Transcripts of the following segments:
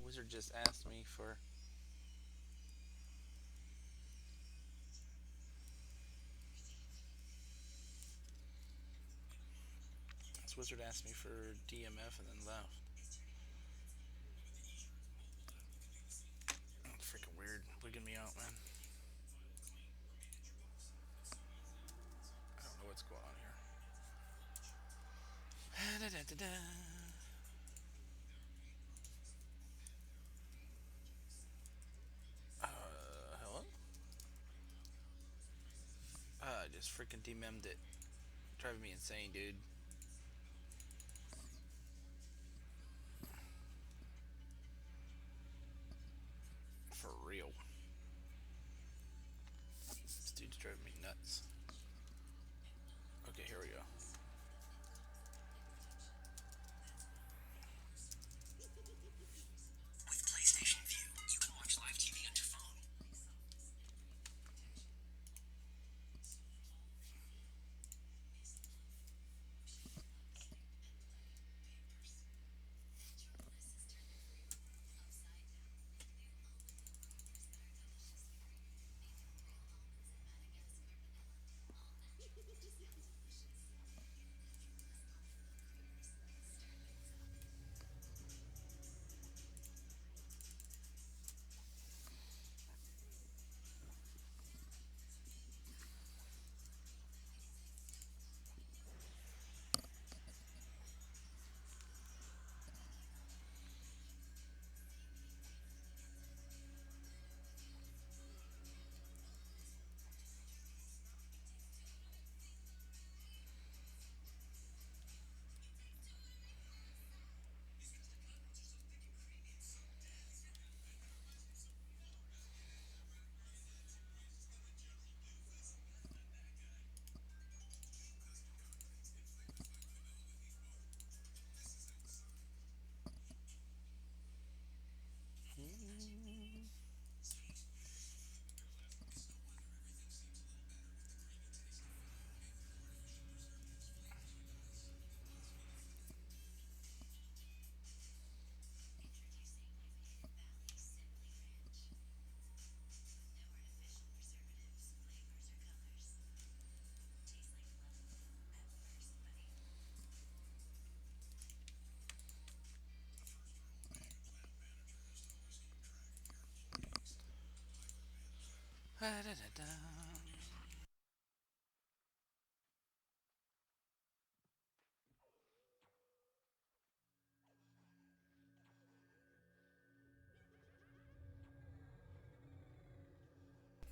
wizard just asked me for. This wizard asked me for DMF and then left. That's freaking weird. Wigging me out, man. I don't know what's going on here. Hello? I just freaking dememmed it. Driving me insane, dude. For real. This dude's driving me nuts. Okay, here we go. With PlayStation View, you can watch live TV on your phone.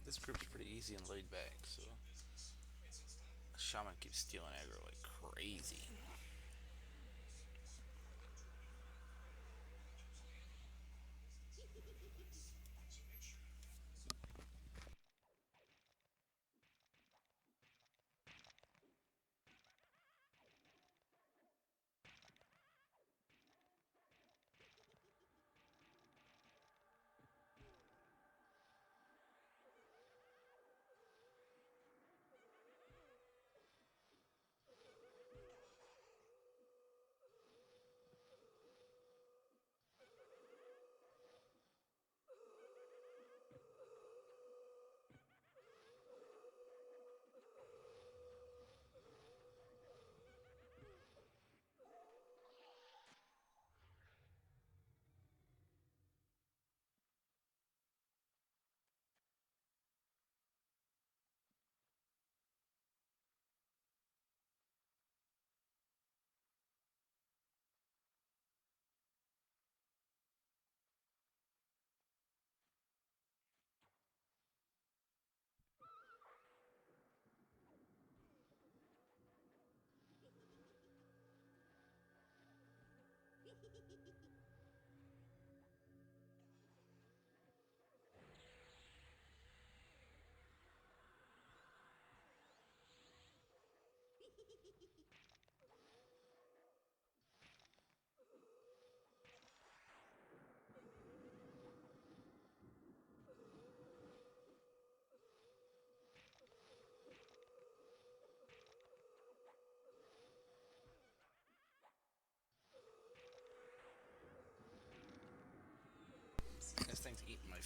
This group's pretty easy and laid back, so Shaman keeps stealing aggro like crazy.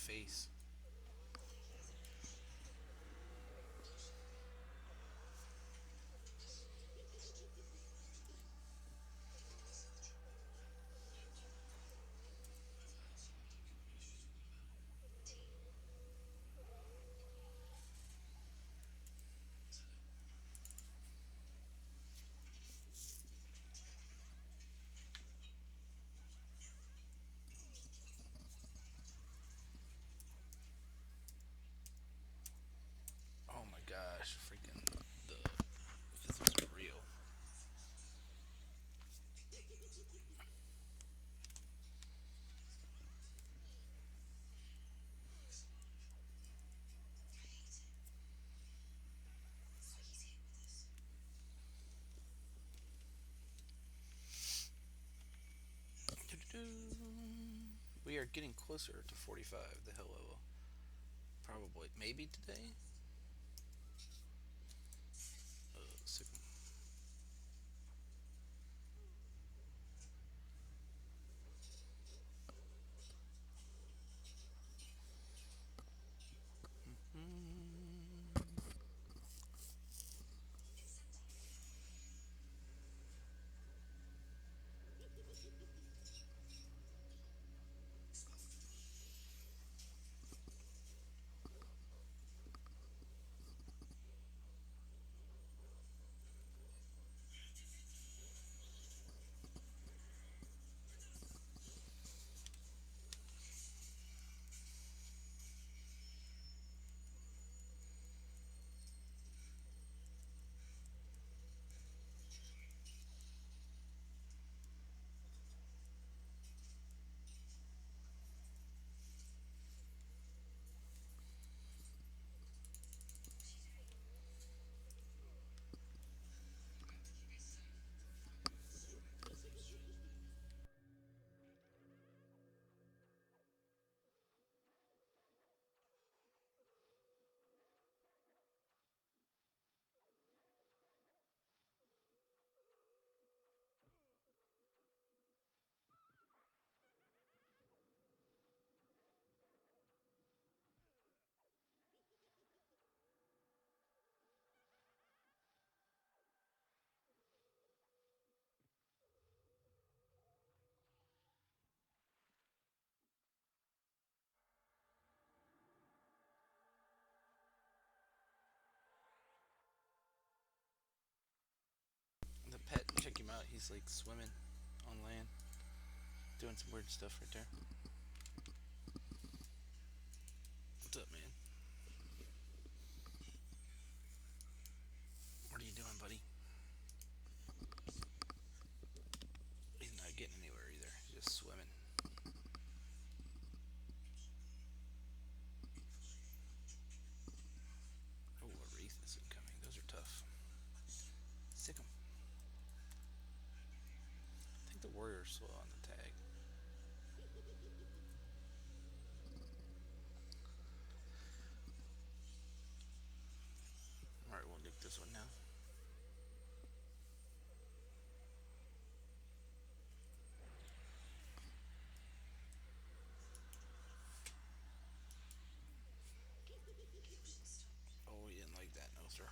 face. Oh my gosh, freaking the physics are real. We are getting closer to 45. The hell level. Probably, maybe today. Sick. The pet, check him out. He's like swimming on land, doing some weird stuff right there. What's up, man? What are you doing, buddy? He's not getting anywhere either. He's just swimming. Oh, a wraith is incoming. Those are tough. Sick 'em. I think the warrior's slow on the tag. Alright, we'll nick this one now. Oh, he didn't like that, no sir.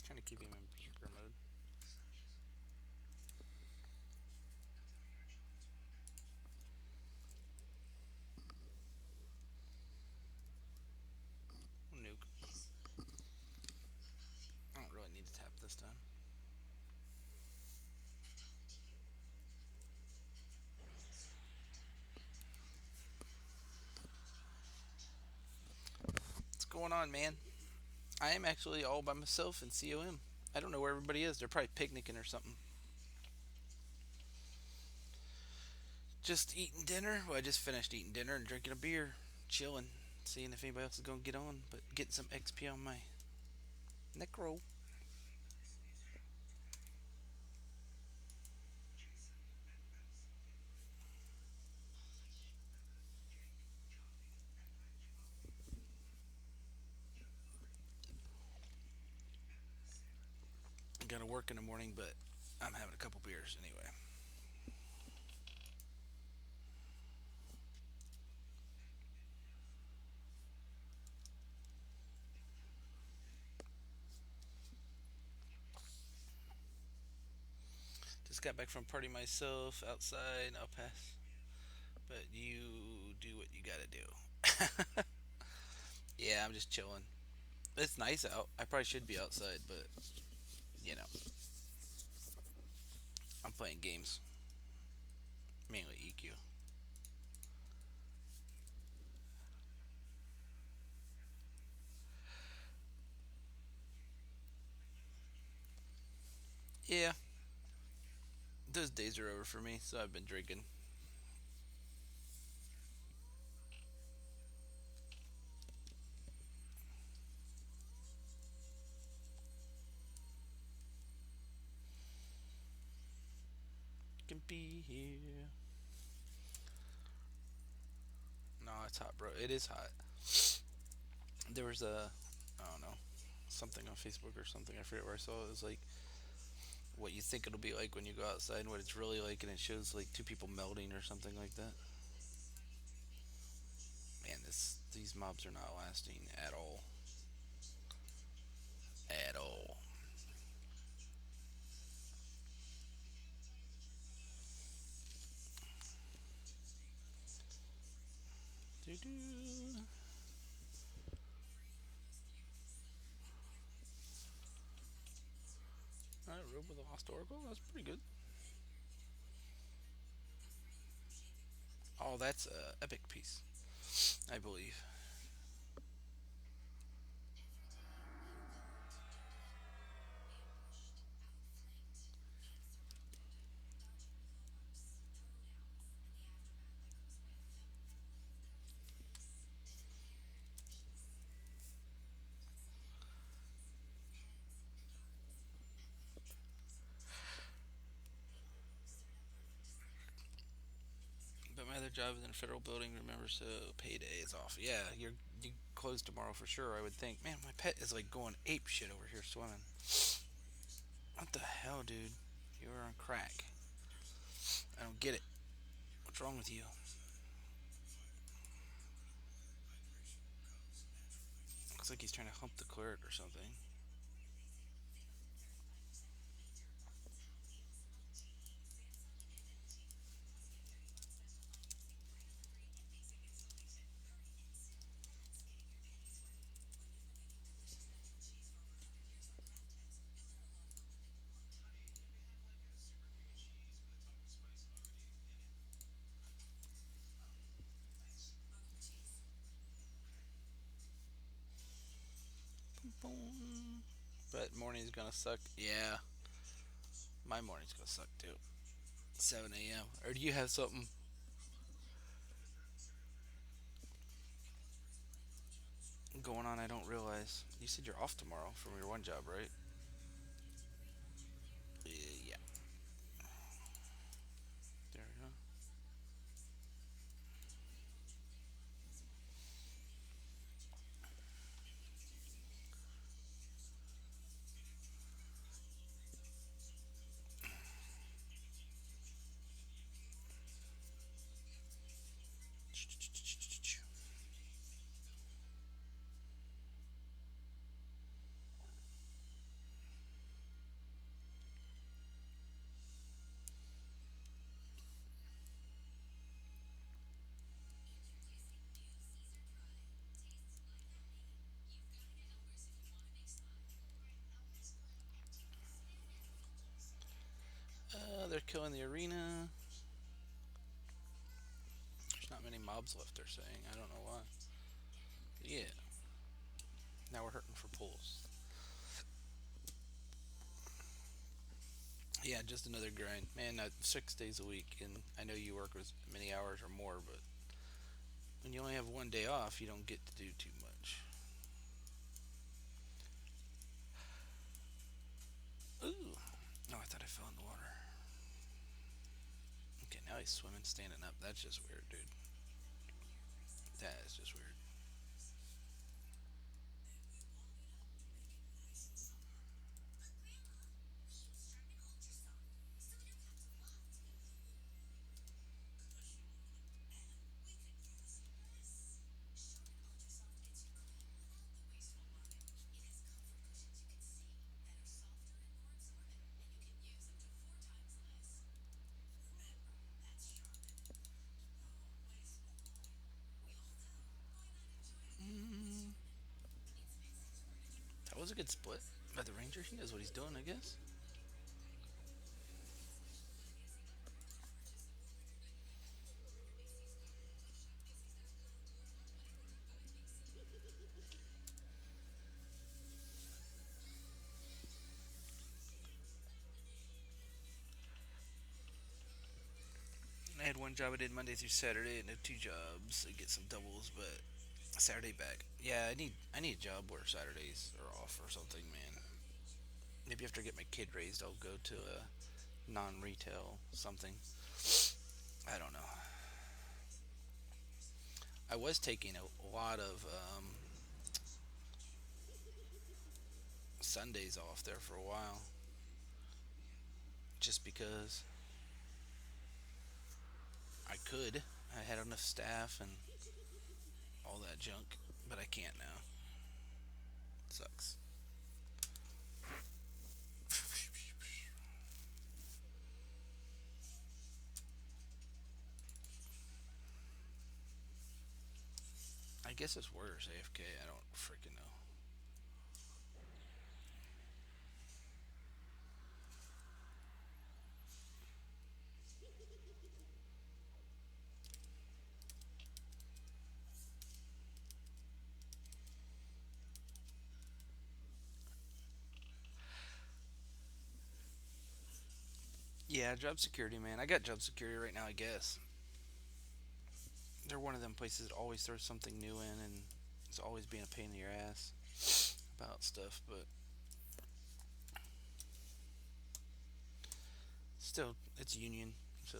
he's trying to keep him in berserker mode. Nuke. I don't really need to tap this time. What's going on, man? I am actually all by myself in COM. I don't know where everybody is. They're probably picnicking or something. Just eating dinner. Well, I just finished eating dinner and drinking a beer, chilling, seeing if anybody else is gonna get on, but getting some XP on my necro. Gotta work in the morning, but I'm having a couple beers anyway. Just got back from party myself outside. I'll pass, but you do what you gotta do. Yeah, I'm just chilling. It's nice out. I probably should be outside, but you know, I'm playing games, mainly EQ. Yeah, those days are over for me, so I've been drinking. Can be here. No, it's hot, bro. It is hot. There was I don't know, something on Facebook or something. I forget where I saw it. It was like what you think it'll be like when you go outside and what it's really like, and it shows like two people melting or something like that. Man, these mobs are not lasting at all. At all. Doo-doo. Alright, Robe with the Lost Oracle. That's pretty good. Oh, that's a epic piece, I believe. But my other job is in a federal building. Remember, so payday is off. Yeah, you closed tomorrow for sure. I would think. Man, my pet is like going ape shit over here swimming. What the hell, dude? You are on crack. I don't get it. What's wrong with you? Looks like he's trying to hump the cleric or something. Boom. But morning's gonna suck. Yeah, my morning's gonna suck too. 7 a.m. Or do you have something going on I don't realize? You said you're off tomorrow from your one job, right? Yeah. There we go. they're killing the arena. There's not many mobs left, they're saying. I don't know why. Yeah, now we're hurting for pulls. Yeah, just another grind. Man, 6 days a week, and I know you work with many hours or more, but when you only have one day off, you don't get to do too much. Ooh. No, I thought I fell in the water. Okay, now he's swimming standing up. That's just weird, dude. That is just weird. Mm, that was a good split by the Ranger. He knows what he's doing, I guess. I had one job I did Monday through Saturday, and had two jobs. I get some doubles, but Saturday back. Yeah, I need a job where Saturdays are off or something, man. Maybe after I get my kid raised, I'll go to a non-retail something. I don't know. I was taking a lot of Sundays off there for a while, just because I could. I had enough staff and all that junk, but I can't now. It sucks. I guess it's worse AFK. I don't freaking know. Yeah, job security, man. I got job security right now. I guess they're one of them places that always throws something new in, and it's always being a pain in your ass about stuff. But still, it's union, so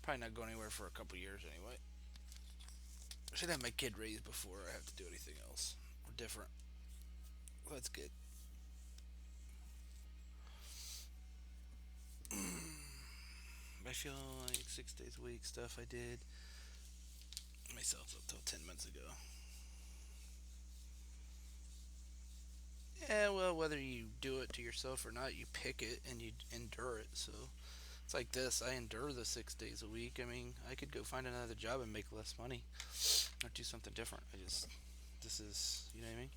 probably not going anywhere for a couple years anyway. I should have my kid raised before I have to do anything else or different. Well, that's good. I feel like 6 days a week stuff I did myself up till 10 months ago. Yeah, well, whether you do it to yourself or not, you pick it and you endure it. So it's like this. I endure the 6 days a week. I mean, I could go find another job and make less money or do something different. This is, you know what I mean?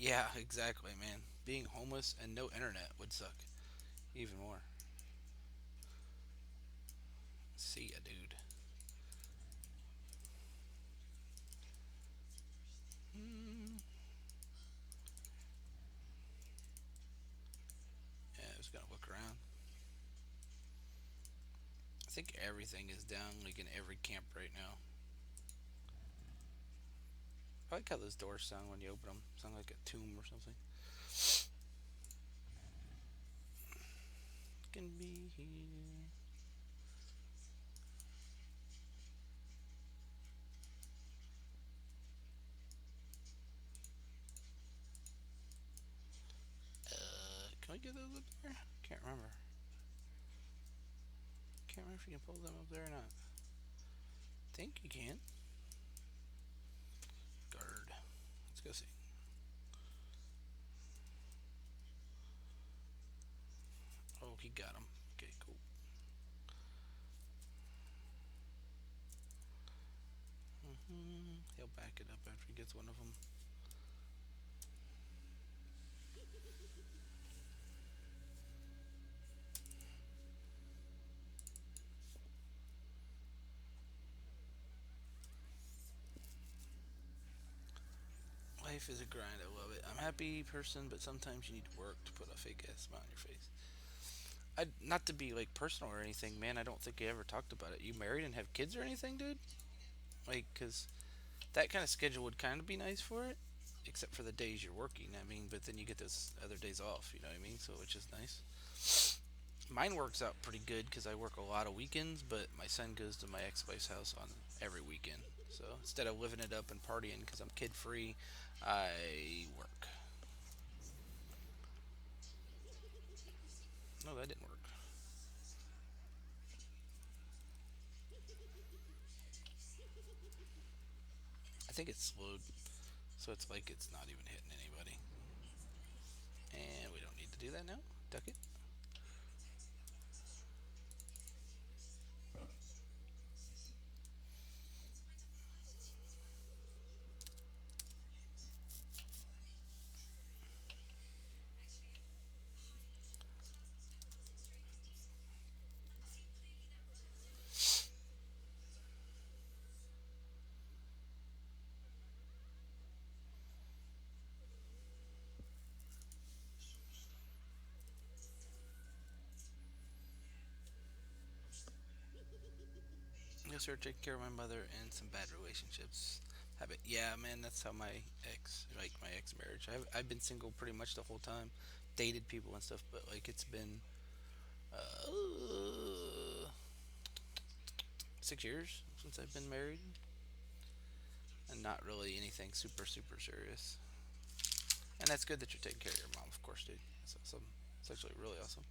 Yeah, exactly, man. Being homeless and no internet would suck even more. See ya, dude. Mm, yeah, I was gonna look around. I think everything is down, like in every camp right now. I like how those doors sound when you open them. Sound like a tomb or something. Can be here. Can we get those up there? Can't remember. Can't remember if you can pull them up there or not. Think you can. Guard. Let's go see. Oh, he got him. Okay, cool. back it up after he gets one of them. Life is a grind. I love it. I'm a happy person, but sometimes you need to work to put a fake ass smile on your face. I not to be like personal or anything, man. I don't think I ever talked about it. You married and have kids or anything, dude? Like, cause that kind of schedule would kind of be nice for it, except for the days you're working. I mean, but then you get those other days off. You know what I mean? So which is nice. Mine works out pretty good because I work a lot of weekends, but my son goes to my ex-wife's house on every weekend. So instead of living it up and partying because I'm kid free, I work. No, that didn't work. I think it's slowed, so it's like it's not even hitting anybody. And we don't need to do that now. Duck it. Yes, sir. Taking care of my mother and some bad relationships. Habit. Yeah, man. That's how my my ex marriage. I've been single pretty much the whole time, dated people and stuff, but like it's been 6 years since I've been married, and not really anything super serious. And that's good that you're taking care of your mom, of course, dude. That's awesome. It's actually really awesome.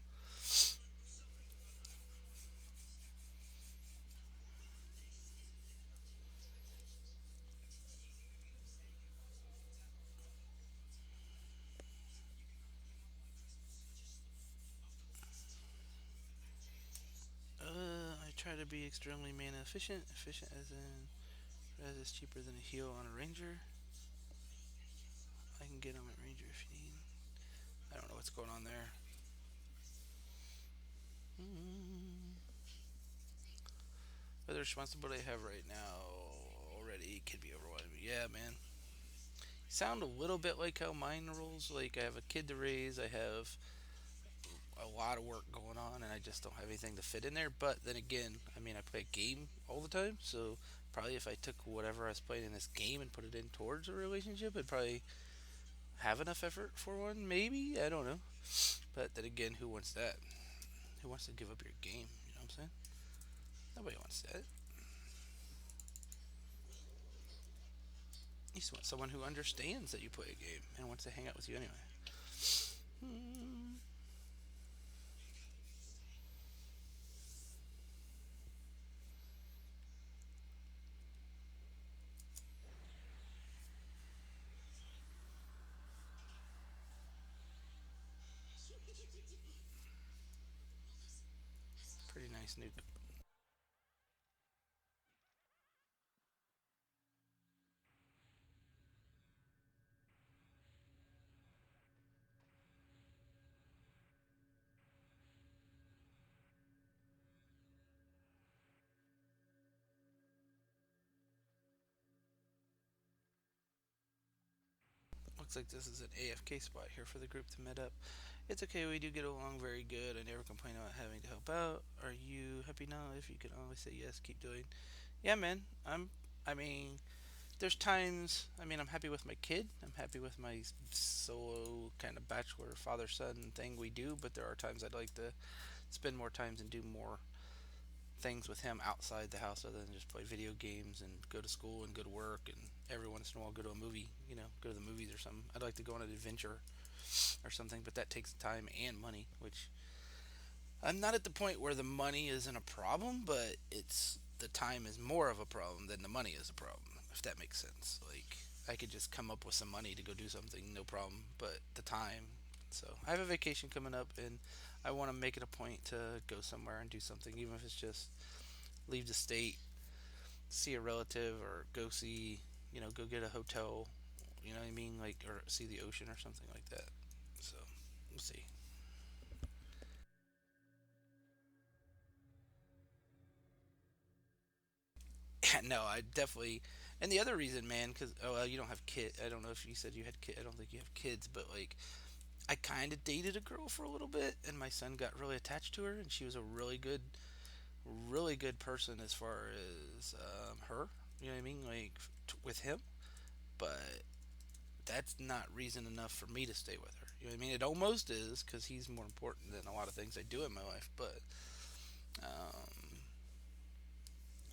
I try to be extremely man efficient. Efficient as in as is cheaper than a heel on a Ranger. I can get on a Ranger if you need. I don't know what's going on there. Mm. The responsibility I have right now already can be overwhelming. Yeah, man. Sound a little bit like how mine rolls. Like I have a kid to raise. I have a lot of work going on, and I just don't have anything to fit in there. But then again, I mean, I play a game all the time, so probably if I took whatever I was playing in this game and put it in towards a relationship, I'd probably have enough effort for one. Maybe I don't know. But then again, who wants that? Who wants to give up your game? You know what I'm saying? Nobody wants that. You just want someone who understands that you play a game and wants to hang out with you anyway. Hmm. Pretty nice nuke. Looks like this is an AFK spot here for the group to meet up. It's okay, we do get along very good. I never complain about having to help out. Are you happy now? If you can always say yes, keep doing. Yeah, man. I mean, there's times. I mean, I'm happy with my kid. I'm happy with my solo kind of bachelor father son thing we do. But there are times I'd like to spend more times and do more things with him outside the house other than just play video games and go to school and go to work and every once in a while go to a movie, go to the movies or something. I'd like to go on an adventure or something, but that takes time and money, which I'm not at the point where the money isn't a problem, but it's the time is more of a problem than the money is a problem, if that makes sense. Like I could just come up with some money to go do something, no problem, but the time. So I have a vacation coming up, and I want to make it a point to go somewhere and do something, even if it's just leave the state, see a relative, or go see. go get a hotel. You know what I mean? Like, or see the ocean or something like that. So we'll see. No, I definitely. And the other reason, man, because oh well, you don't have kid. I don't know if you said you had kid. I don't think you have kids, but like I kind of dated a girl for a little bit, and my son got really attached to her, and she was a really good person as far as her. You know what I mean? Like with him, but that's not reason enough for me to stay with her. You know what I mean? It almost is because he's more important than a lot of things I do in my life, but um,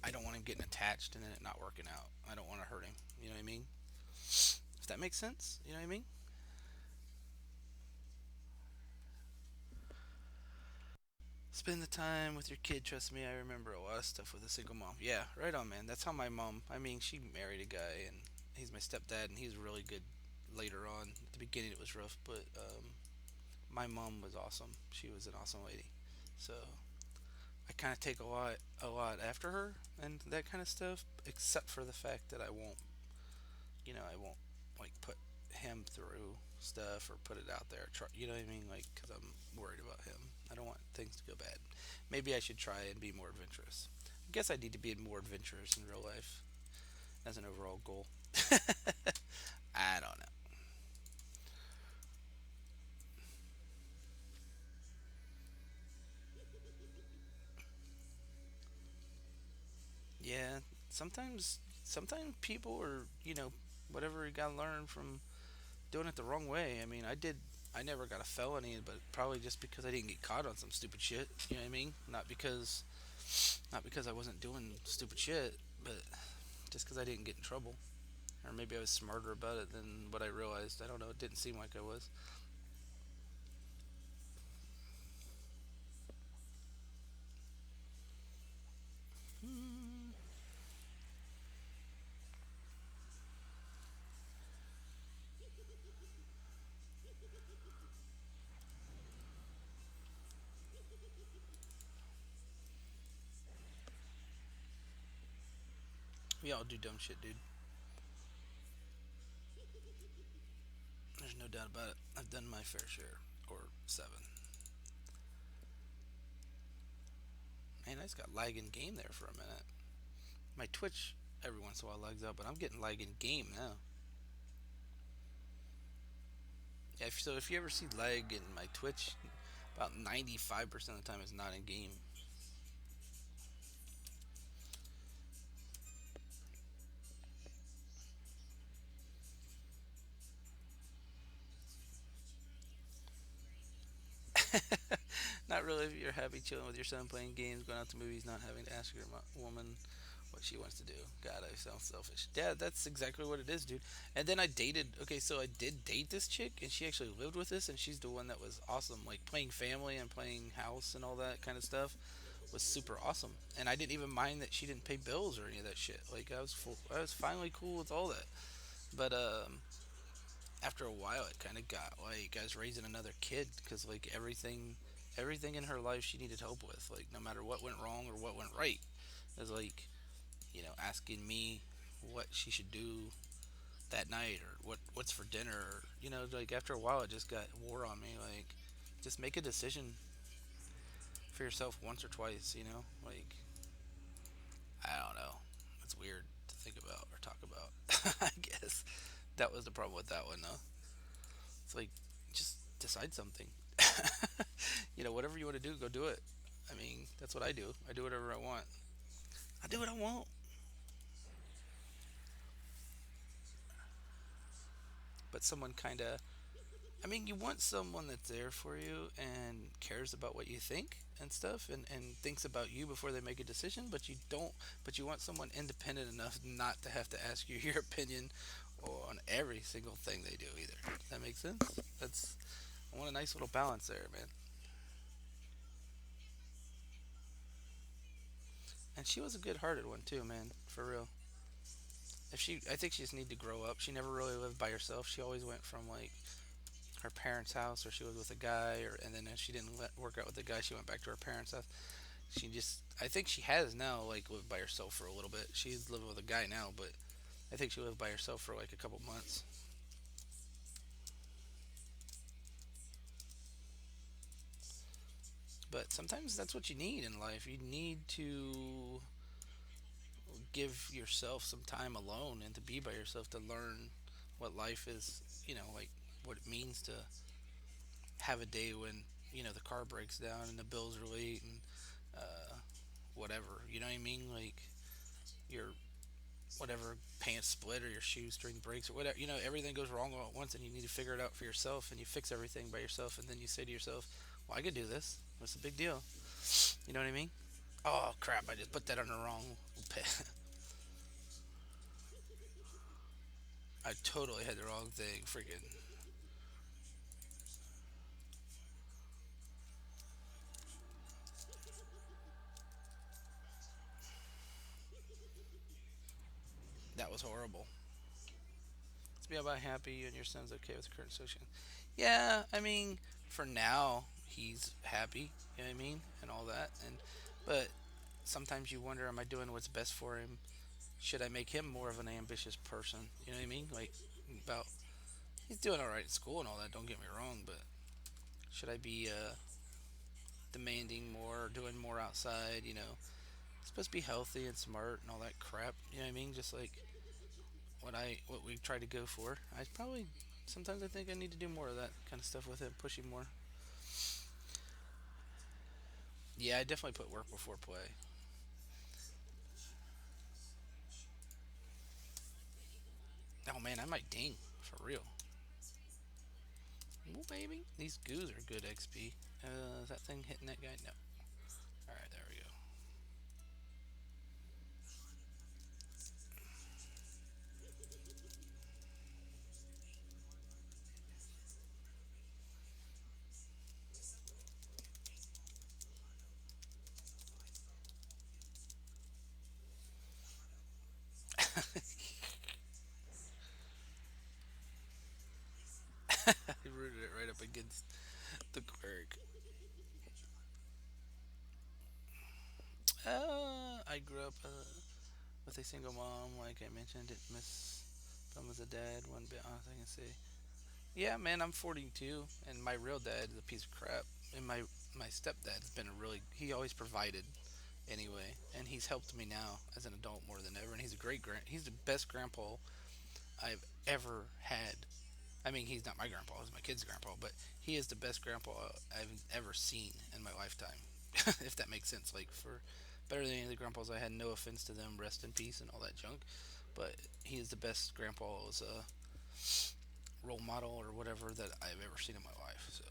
I don't want him getting attached and then it not working out. I don't want to hurt him. You know what I mean? If that makes sense, you know what I mean? Spend the time with your kid. Trust me, I remember a lot of stuff with a single mom. Yeah, right on, man. That's how my mom. I mean, she married a guy, and he's my stepdad, and he's really good. Later on, at the beginning, it was rough, but my mom was awesome. She was an awesome lady. So I kind of take a lot after her and that kind of stuff, except for the fact that I won't like put him through stuff or put it out there. Try, you know what I mean? Like, because I'm worried about him. I don't want things to go bad. Maybe I should try and be more adventurous. I guess I need to be more adventurous in real life as an overall goal. I don't know. Yeah, sometimes people are whatever you gotta learn from doing it the wrong way. I mean, I never got a felony, but probably just because I didn't get caught on some stupid shit. You know what I mean? Not because I wasn't doing stupid shit, but just because I didn't get in trouble, or maybe I was smarter about it than what I realized. I don't know. It didn't seem like I was. Hmm. We all do dumb shit, dude. There's no doubt about it. I've done my fair share, or seven. Man, I just got lag in game there for a minute. My Twitch every once in a while lags out, but I'm getting lag in game now. Yeah, so if you ever see lag in my Twitch, about 95% of the time it's not in game. Not really if you're happy chilling with your son, playing games, going out to movies, not having to ask your woman what she wants to do. God, I sound selfish. Yeah, that's exactly what it is, dude. And then I dated. Okay, so I did date this chick, and she actually lived with us, and she's the one that was awesome. Like playing family and playing house and all that kind of stuff was super awesome. And I didn't even mind that she didn't pay bills or any of that shit. Like I was finally cool with all that. But after a while it kind of got like I was raising another kid because like everything in her life she needed help with, like no matter what went wrong or what went right. It was like asking me what she should do that night or what's for dinner, or like after a while it just got wore on me. Like just make a decision for yourself once or twice, like I don't know, it's weird to think about or talk about. I guess that was the problem with that one though. It's like just decide something. Whatever you want to do, go do it. I mean, that's what I do. I do whatever I want. I do what I want. But someone kind of, I mean, you want someone that's there for you and cares about what you think and stuff and thinks about you before they make a decision, but you want someone independent enough not to have to ask you your opinion on every single thing they do either. That makes sense? That's, I want a nice little balance there, man. And she was a good hearted one too, man, for real. I think she just need to grow up. She never really lived by herself. She always went from like her parents' house, or she was with a guy, or and then if she didn't work out with the guy, she went back to her parents' house. I think she has now like lived by herself for a little bit. She's living with a guy now, but I think she lived by herself for like a couple months. But sometimes that's what you need in life. You need to give yourself some time alone and to be by yourself to learn what life is, like what it means to have a day when, the car breaks down and the bills are late and whatever. You know what I mean? Like your whatever pants split or your shoestring breaks or whatever. Everything goes wrong all at once and you need to figure it out for yourself and you fix everything by yourself and then you say to yourself, well, I could do this. What's the big deal? You know what I mean? Oh crap! I just put that on the wrong. I totally had the wrong thing. Freaking. That was horrible. To be about happy you and your son's okay with the current situation. Yeah, I mean, for now he's happy. You know what I mean, and all that. But sometimes you wonder, am I doing what's best for him? Should I make him more of an ambitious person? You know what I mean? Like about he's doing all right in school and all that. Don't get me wrong, but should I be demanding more, doing more outside? Supposed to be healthy and smart and all that crap. You know what I mean? Just like what we try to go for. I probably sometimes I think I need to do more of that kind of stuff with him, push him more. Yeah, I definitely put work before play. Oh man, I might ding for real. Ooh, baby, these goos are good XP. Is that thing hitting that guy? No. All right, there we go. He rooted it right up against the cleric. I grew up with a single mom, like I mentioned. Didn't miss them as a dad. One bit honest I can say. Yeah, man, I'm 42, and my real dad is a piece of crap. And my stepdad's been a really he always provided anyway, and he's helped me now as an adult more than ever. And he's a great he's the best grandpa I've ever had. I mean, he's not my grandpa; he's my kid's grandpa, but he is the best grandpa I've ever seen in my lifetime. If that makes sense, like for better than any of the grandpas I had. No offense to them, rest in peace and all that junk, but he is the best grandpa as a role model or whatever that I've ever seen in my life. So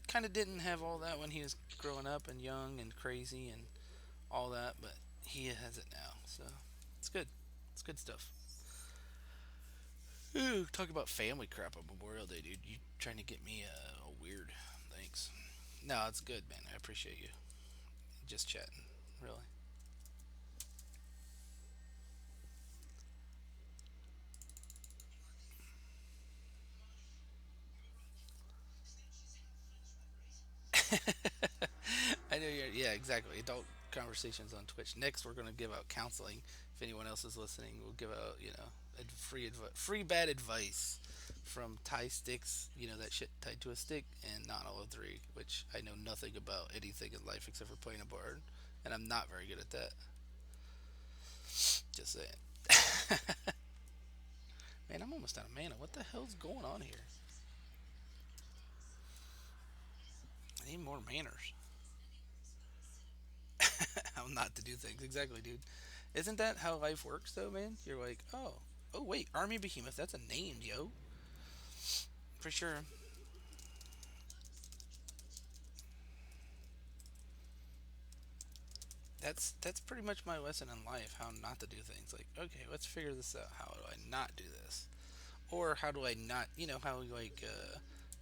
kind of didn't have all that when he was growing up and young and crazy and all that, but he has it now. So it's good. It's good stuff. Ooh, talk about family crap on Memorial Day, dude. You trying to get me all weird? Thanks. No, it's good, man. I appreciate you. Just chatting, really. I know you're. Yeah, exactly. Adult conversations on Twitch. Next, we're gonna give out counseling. If anyone else is listening, we'll give out free bad advice from tie sticks. That shit tied to a stick and not all of three, which I know nothing about anything in life except for playing a bard, and I'm not very good at that. Just saying. Man, I'm almost out of mana. What the hell's going on here? I need more manners. How not to do things. Exactly, dude. Isn't that how life works, though, man? You're like, oh, wait, Army Behemoth. That's a name, yo. For sure. That's pretty much my lesson in life. How not to do things. Like, okay, let's figure this out. How do I not do this? Or how do I not? How we like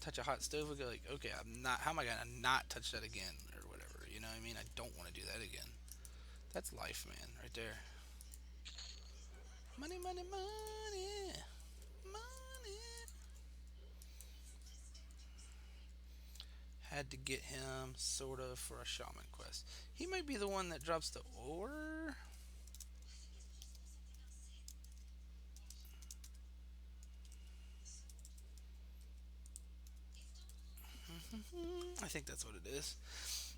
touch a hot stove and go like, okay, I'm not. How am I gonna not touch that again or whatever? You know what I mean? I don't want to do that again. That's life, man, right there. Money, money, money, money. Had to get him sort of for a shaman quest. He might be the one that drops the ore. I think that's what it is.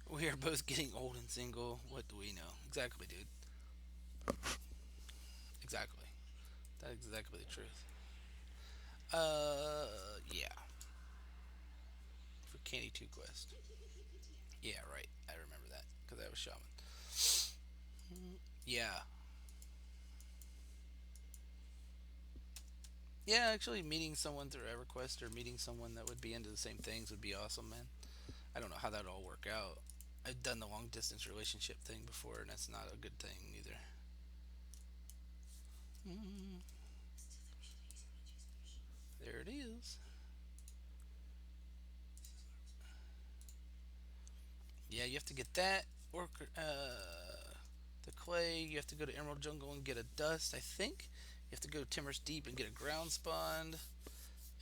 We are both getting old and single. What do we know? Exactly, dude. Exactly. That's exactly the truth. Yeah. For Candy 2 Quest. Yeah, right. I remember that because I was shaman. Yeah. Yeah, actually, meeting someone through EverQuest or meeting someone that would be into the same things would be awesome, man. I don't know how that'd all work out. I've done the long distance relationship thing before, and that's not a good thing either. Mm, there it is. Yeah, you have to get that. Or the clay. You have to go to Emerald Jungle and get a dust, I think. You have to go to Timmer's Deep and get a ground spawn.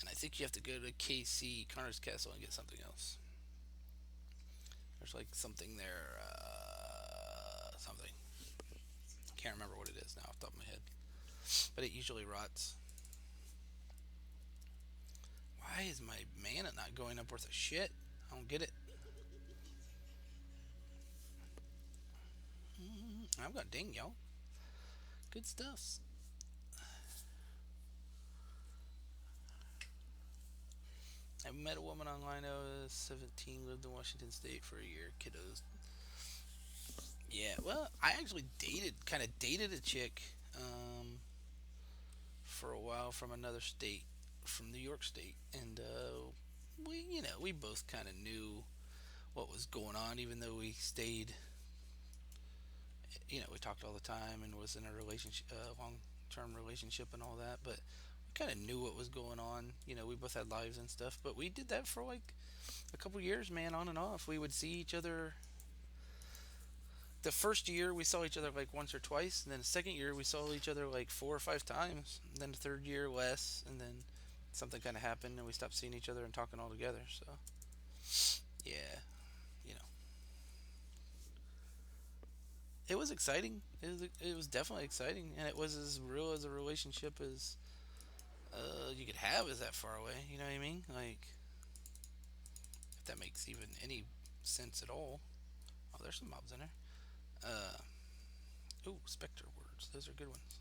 And I think you have to go to KC, Connor's Castle, and get something else. There's like something there. Something. Can't remember what it is now off the top of my head. But it usually rots. Why is my mana not going up worth a shit? I don't get it. I've got ding, yo. Good stuff. I met a woman online. I was 17, lived in Washington State for a year. Kiddos. Yeah, well, I actually kind of dated a chick for a while from another state, from New York State, and we both kind of knew what was going on, even though we stayed, we talked all the time and was in a relationship, long-term relationship and all that, but we kind of knew what was going on. We both had lives and stuff, but we did that for like a couple years, man, on and off. We would see each other. The first year we saw each other like once or twice, and then the second year we saw each other like 4 or 5 times. And then the third year less, and then something kind of happened, and we stopped seeing each other and talking all together. So yeah, you know, it was exciting. It was definitely exciting, and it was as real as a relationship as you could have. Is that far away? You know what I mean? Like if that makes even any sense at all. Oh, there's some mobs in there. Uh, ooh, specter words. Those are good ones.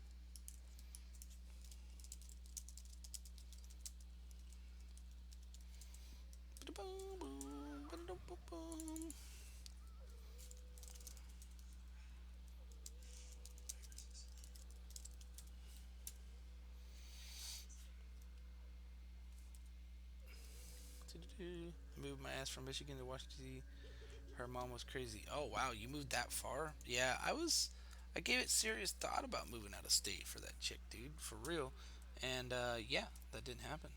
Moved my ass from Michigan to Washington D.C. Her mom was crazy. Oh wow, you moved that far? Yeah, I was. I gave it serious thought about moving out of state for that chick, dude, for real. And yeah, that didn't happen.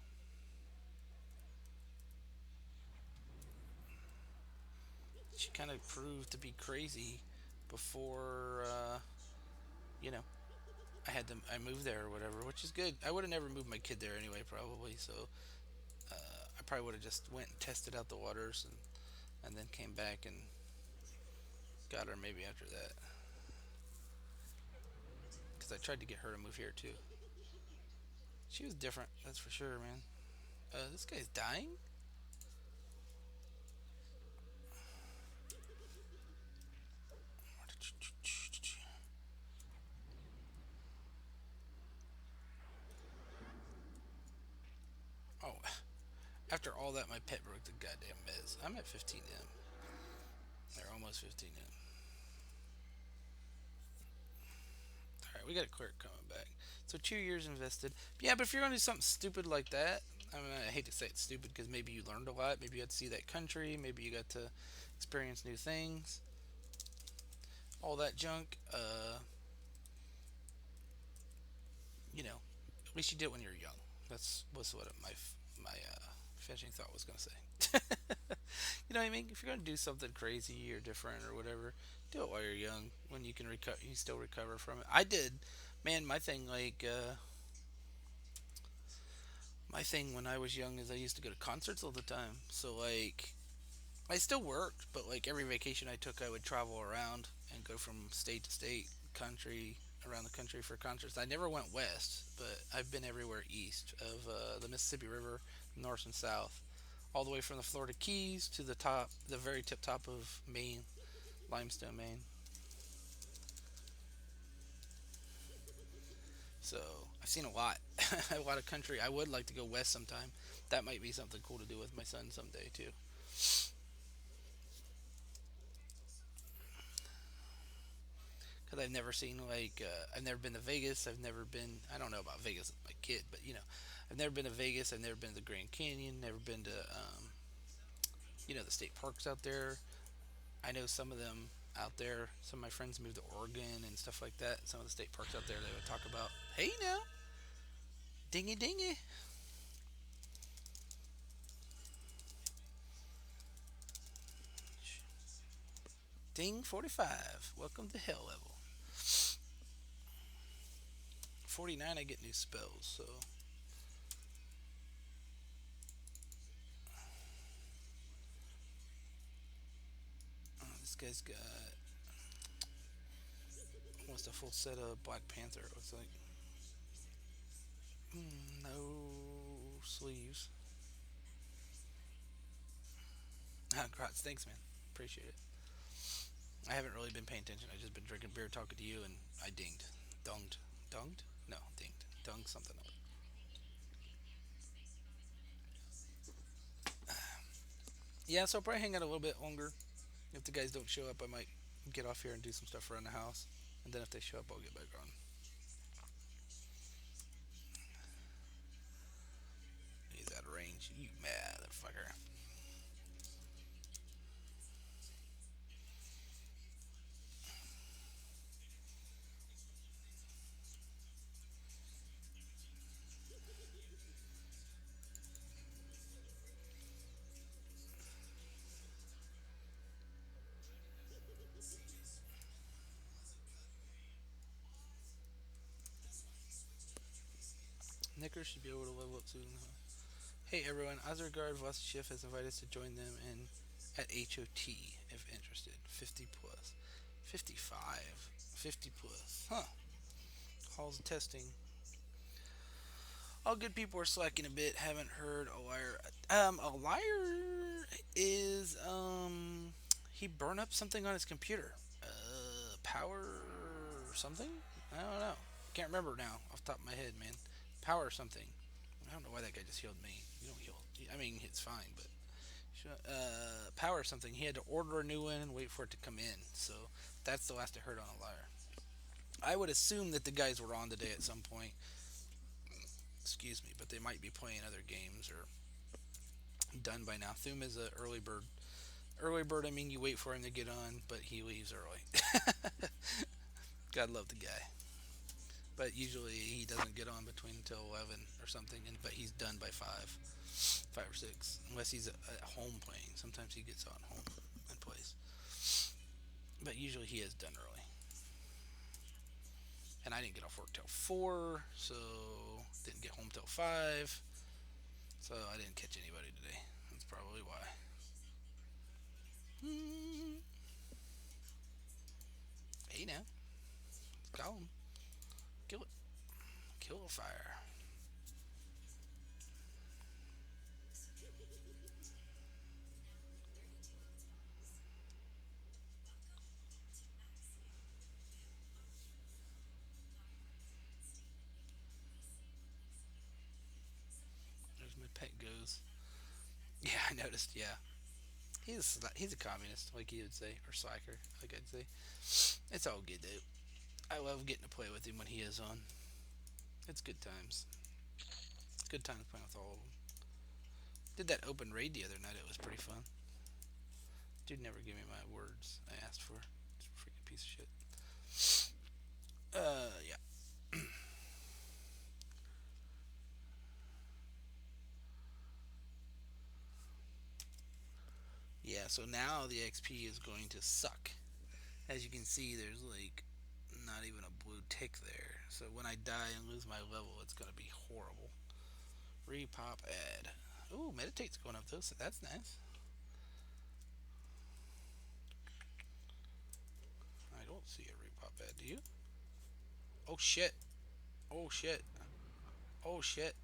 She kind of proved to be crazy before you know I moved there or whatever, which is good. I would have never moved my kid there anyway, probably. So I probably would have just went and tested out the waters and then came back and got her maybe after that because I tried to get her to move here too. She was different, that's for sure, man. This guy's dying. Oh, after all that, my pet broke the goddamn meds. I'm at 15M. They're almost 15M. All right, we got a clerk coming back. So 2 years invested. Yeah, but if you're gonna do something stupid like that, I mean, I hate to say it's stupid because maybe you learned a lot. Maybe you got to see that country. Maybe you got to experience new things. All that junk. At least you did it when you were young. That's was what my finishing thought was gonna say. You know what I mean? If you're gonna do something crazy or different or whatever, do it while you're young. When you can recover, you still recover from it. I did, man. My thing when I was young is I used to go to concerts all the time. So like, I still worked, but like every vacation I took, I would travel around and go from state to state, country around the country for concerts. I never went west, but I've been everywhere east of the Mississippi River, north and south, all the way from the Florida Keys to the top, the very tip top of Maine, limestone Maine. So I've seen a lot, a lot of country. I would like to go west sometime. That might be something cool to do with my son someday too. Because I've never seen I've never been to Vegas. I've never been. I don't know about Vegas with my kid, but I've never been to Vegas. I've never been to the Grand Canyon. Never been to the state parks out there. I know some of them out there. Some of my friends moved to Oregon and stuff like that. Some of the state parks out there they would talk about. Hey now, dingy dingy, ding 45. Welcome to hell level. 49. I get new spells. So this guy's got almost a full set of Black Panther. It looks like. No sleeves. Congrats, thanks, man. Appreciate it. I haven't really been paying attention. I just been drinking beer, talking to you, and I dinged, dunged, dunged. No, dinged, dunged something up. Yeah, so I'll probably hang out a little bit longer. If the guys don't show up, I might get off here and do some stuff around the house, and then if they show up, I'll get back on. He's out of range. You motherfucker. Knickers should be able to level up soon. Hey everyone, Azergard Vasshif has invited us to join them in at HOT if interested. 50 plus. 55. 50 plus. Huh. Halls of testing. All good people are slacking a bit. Haven't heard a liar. A liar is he burned up something on his computer. Power something. I don't know. Can't remember now off the top of my head, man. Power something. I don't know why that guy just healed me. You don't heal. I mean, it's fine, but power something. He had to order a new one and wait for it to come in. So that's the last I heard on a liar. I would assume that the guys were on today at some point. Excuse me, but they might be playing other games or done by now. Thum is an early bird. Early bird, I mean, you wait for him to get on, but he leaves early. God love the guy. But usually he doesn't get on between until 11 or something, but he's done by 5 or 6, unless he's at home playing. Sometimes he gets on home and plays. But usually he is done early. And I didn't get off work till 4, so didn't get home till 5. So I didn't catch anybody today. That's probably why. Hey now, let's call him. Kill it. Kill a fire. There's my pet goes. Yeah, I noticed. Yeah, he's a communist, like he would say, or slacker, like I'd say. It's all good though. I love getting to play with him when he is on. It's good times. Good times playing with all of them. Did that open raid the other night. It was pretty fun. Dude never gave me my words I asked for. It's a freaking piece of shit. Yeah. Yeah, so now the XP is going to suck. As you can see, there's like not even a blue tick there. So when I die and lose my level, it's going to be horrible. Repop ad. Ooh, meditate's going up though, so that's nice. I don't see a repop ad, do you? Oh shit. Oh shit. Oh shit.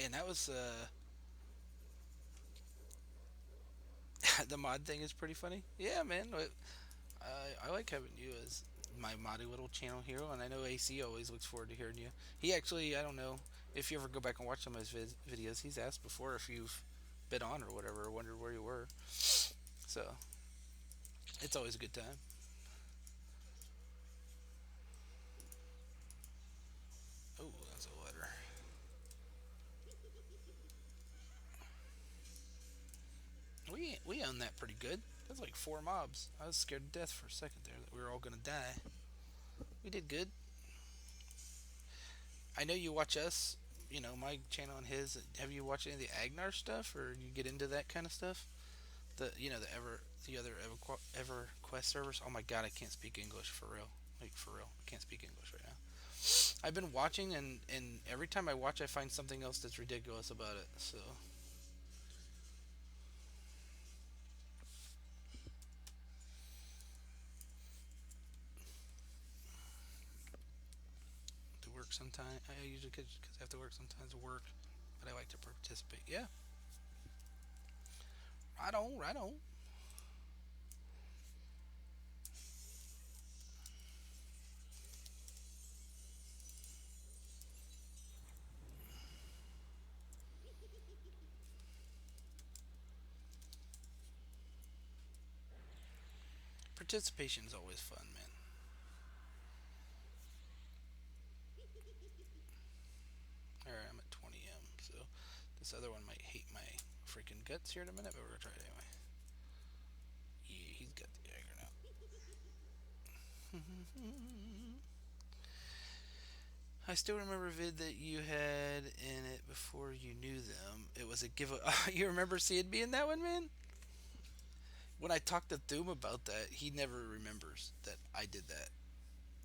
Man, that was the mod thing is pretty funny. Yeah, man. I like having you as my moddy little channel hero, and I know AC always looks forward to hearing you. He actually, I don't know if you ever go back and watch some of his videos. He's asked before if you've been on or whatever, or wondered where you were. So it's always a good time. Oh, that's a letter. We own that pretty good. That's like four mobs. I was scared to death for a second there that we were all gonna die. We did good. I know you watch us. You know my channel and his. Have you watched any of the Agnar stuff, or you get into that kind of stuff? The other EverQuest servers. Oh my god, I can't speak English for real. Like for real, I can't speak English right now. I've been watching, and every time I watch, I find something else that's ridiculous about it. So to work sometimes. I usually because I have to work sometimes to work, but I like to participate. Yeah, right on, right on. Participation is always fun, man. All right, I'm at 20 m. So this other one might hate my freaking guts here in a minute, but we're gonna try it anyway. Yeah, he's got the dagger now. I still remember a vid that you had in it before you knew them. It was a giveaway. You remember seeing me in that one, man? When I talked to Doom about that, he never remembers that I did that.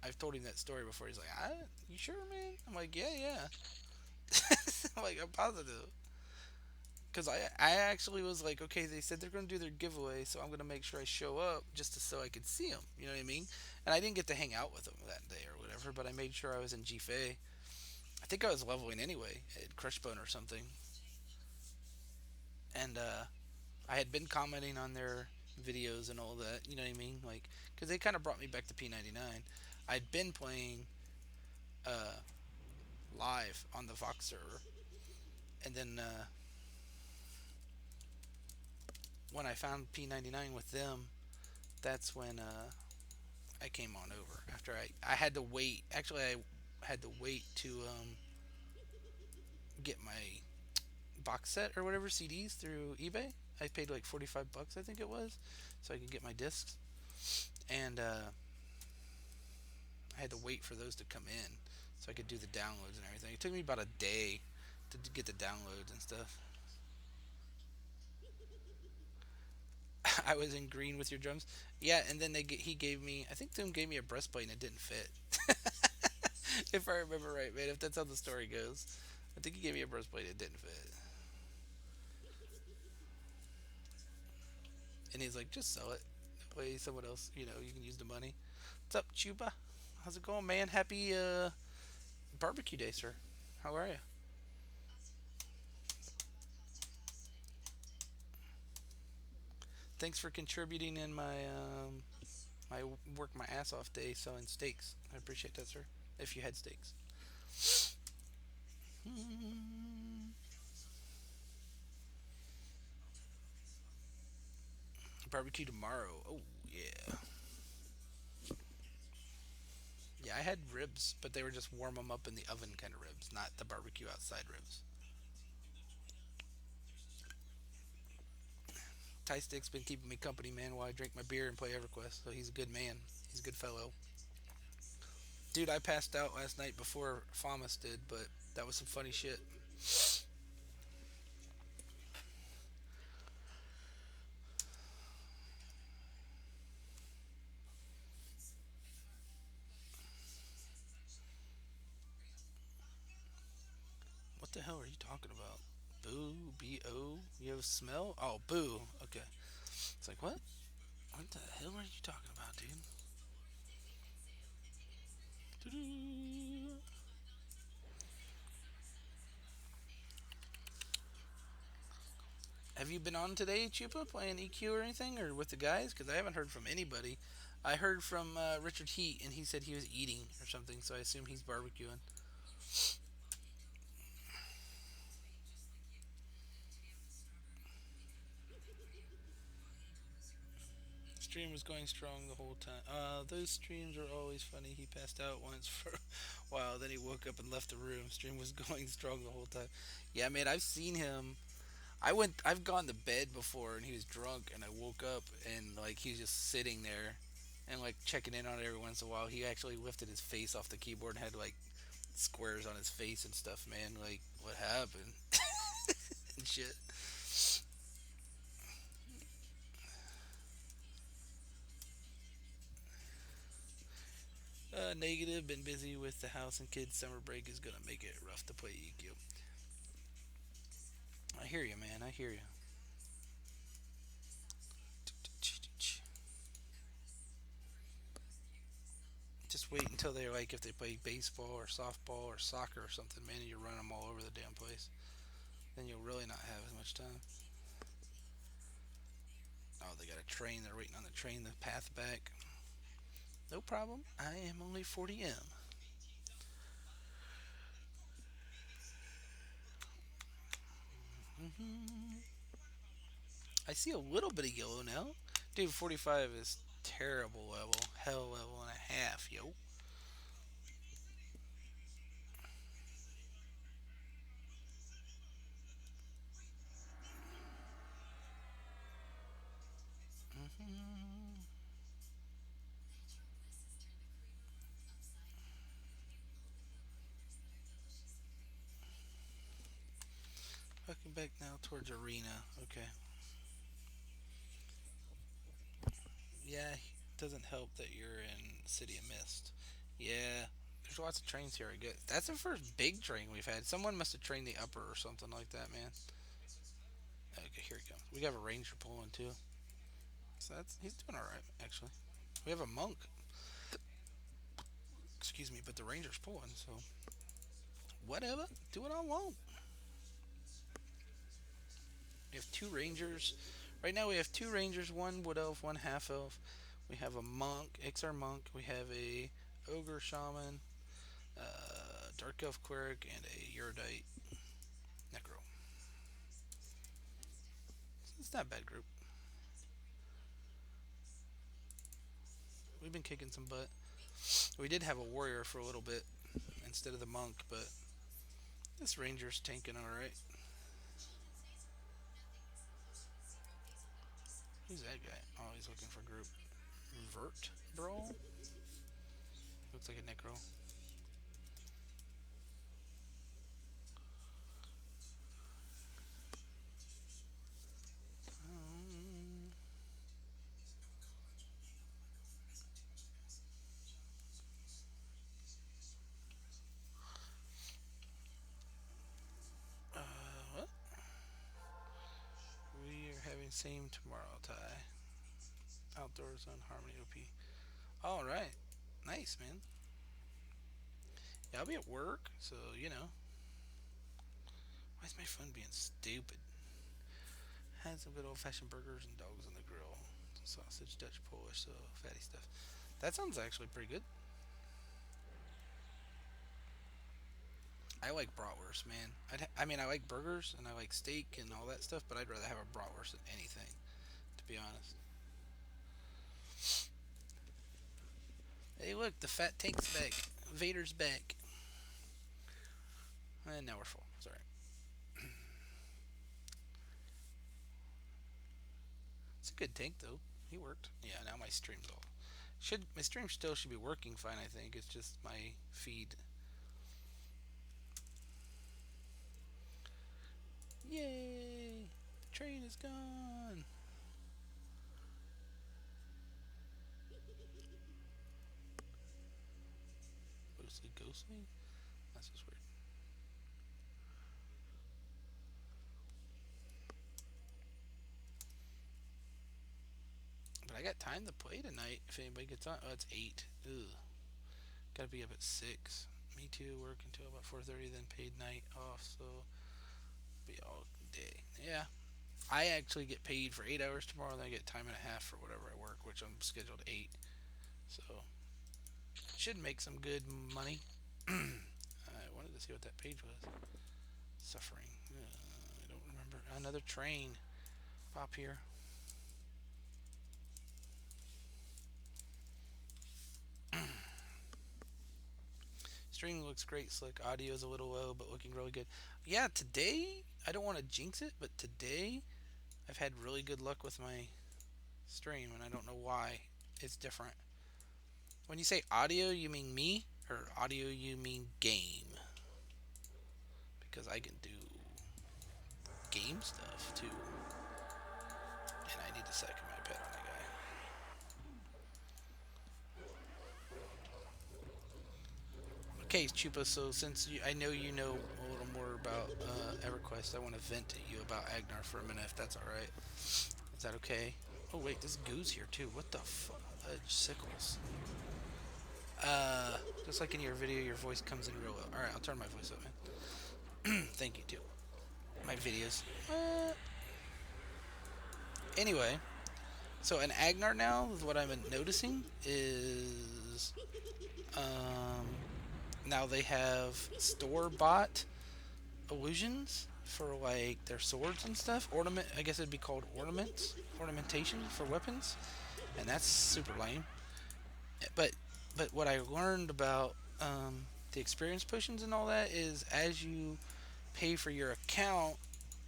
I've told him that story before. He's like, "You sure, man?" I'm like, "Yeah, yeah." I'm like, "I'm positive." Because I actually was like, okay, they said they're going to do their giveaway, so I'm going to make sure I show up just so I could see them. You know what I mean? And I didn't get to hang out with them that day or whatever, but I made sure I was in GFA. I think I was leveling anyway at Crushbone or something. And I had been commenting on their videos and all that. You know what I mean? Like, because they kind of brought me back to P99. I'd been playing uh, live on the Vox server, and then when I found P99 with them, that's when I came on over. After I had to wait. Actually, I had to wait to get my box set or whatever CDs through eBay. I paid like 45 bucks, I think it was, so I could get my discs. And I had to wait for those to come in so I could do the downloads and everything. It took me about a day to get the downloads and stuff. I was in green with your drums. Yeah, and then he gave me, I think Doom gave me a breastplate and it didn't fit. If I remember right, man, if that's how the story goes. I think he gave me a breastplate, it didn't fit. And he's like, just sell it. That way someone else, you can use the money. What's up, Chuba? How's it going, man? Happy barbecue day, sir. How are you? Thanks for contributing in my work my ass off day selling steaks. I appreciate that, sir. If you had steaks. Barbecue tomorrow. Oh yeah, yeah. I had ribs, but they were just warm them up in the oven kind of ribs, not the barbecue outside ribs. Ty Stick's been keeping me company, man, while I drink my beer and play EverQuest. So he's a good man. He's a good fellow. Dude, I passed out last night before Famas did, but that was some funny shit. What the hell are you talking about? Boo, B-O? You have a smell? Oh, boo. Okay. It's like, what? What the hell are you talking about, dude? Doo-doo. Have you been on today, Chupa, playing EQ or anything, or with the guys? Because I haven't heard from anybody. I heard from Richard Heat, and he said he was eating or something, so I assume he's barbecuing. Stream was going strong the whole time. Those streams are always funny. He passed out once for a while, then he woke up and left the room. Stream was going strong the whole time. Yeah, man, I've seen him. I've gone to bed before, and he was drunk, and I woke up, and like he was just sitting there, and like checking in on it every once in a while. He actually lifted his face off the keyboard and had like squares on his face and stuff. Man, like what happened and shit. Negative. Been busy with the house and kids. Summer break is gonna make it rough to play EQ. I hear you, man. I hear you. Just wait until they're like if they play baseball or softball or soccer or something, man. And you run them all over the damn place. Then you'll really not have as much time. Oh, they got a train. They're waiting on the train. The path back. No problem. I am only 40M. Hmm. I see a little bit of yellow now. Dude, 45 is terrible level. Hell level and a half, yo. Hmm. Fucking back now towards arena. Okay. Yeah, it doesn't help that you're in City of Mist. Yeah, there's lots of trains here. I guess that's the first big train we've had. Someone must have trained the upper or something like that, man. Okay, here he comes. We have a ranger pulling too. So that's he's doing all right actually. We have a monk. Excuse me, but the ranger's pulling. So whatever, do what I want. We have two rangers. Right now we have two rangers, one wood elf, one half elf. We have a monk, XR monk. We have a ogre shaman, dark elf cleric, and a erudite necro. It's not a bad group. We've been kicking some butt. We did have a warrior for a little bit instead of the monk, but this ranger's tanking all right. Who's that guy? Oh, he's looking for group. Vert brawl. Looks like a necro. Um, what? We are having same tomorrow, Ty. Outdoors on Harmony OP. All right. Nice, man. Yeah, I'll be at work, so you know. Why is my phone being stupid? Had some good old fashioned burgers and dogs on the grill. Sausage, Dutch, Polish, so fatty stuff. That sounds actually pretty good. I like bratwurst, man. I mean, I like burgers and I like steak and all that stuff, but I'd rather have a bratwurst than anything, to be honest. Hey, look, the fat tank's back. Vader's back. And now we're full. Sorry. It's a good tank, though. He worked. Yeah, now my stream's all. My stream still should be working fine, I think. It's just my feed. Yay! The train is gone. Mostly ghostly? That's just weird. But I got time to play tonight if anybody gets on. Oh, it's 8. Ugh. Gotta be up at 6. Me too, work until about 4:30, then paid night off, so be all day. Yeah. I actually get paid for 8 hours tomorrow, and I get time and a half for whatever I work, which I'm scheduled 8. So should make some good money. I wanted to see what that page was. Suffering. I don't remember. Another train. Pop here. Streaming looks great, slick. Audio is a little low, but looking really good. Yeah, today, I don't want to jinx it, but today I've had really good luck with my stream, and I don't know why. It's different. When you say audio, you mean me? Or audio, you mean game? Because I can do game stuff too. And I need to second my pet on that guy. Okay, Chupa, so since I know you know a little more about EverQuest, I want to vent to you about Agnar for a minute, if that's alright. Is that okay? Oh, wait, this goo's here too. What the fudge? Sickles. Just like in your video, your voice comes in real well. Alright, I'll turn my voice up, man. Thank you, too. My videos. Anyway, so an Agnar now, what I've been noticing is now they have store bought illusions for like their swords and stuff. Ornament, I guess it'd be called ornaments, ornamentation for weapons, and that's super lame. But what I learned about the experience potions and all that is as you pay for your account,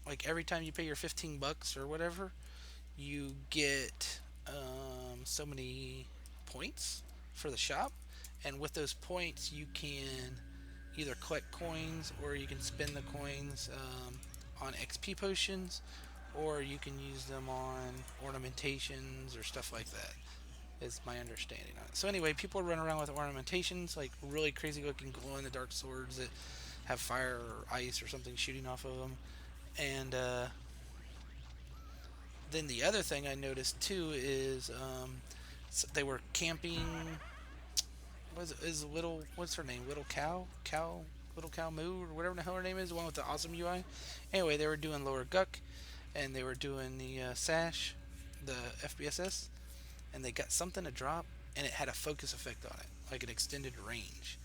like every time you pay your 15 bucks or whatever, you get so many points for the shop, and with those points you can either collect coins or you can spend the coins on XP potions, or you can use them on ornamentations or stuff like that. Is my understanding on it. So anyway, people run around with ornamentations, like really crazy looking glow in the dark swords that have fire or ice or something shooting off of them. And then the other thing I noticed too is they were camping. Is little, what's her name? Little Cow Moo or whatever the hell her name is, the one with the awesome UI. Anyway, they were doing Lower Guck, and they were doing the Sash, the FBSS, and they got something to drop, and it had a focus effect on it, like an extended range.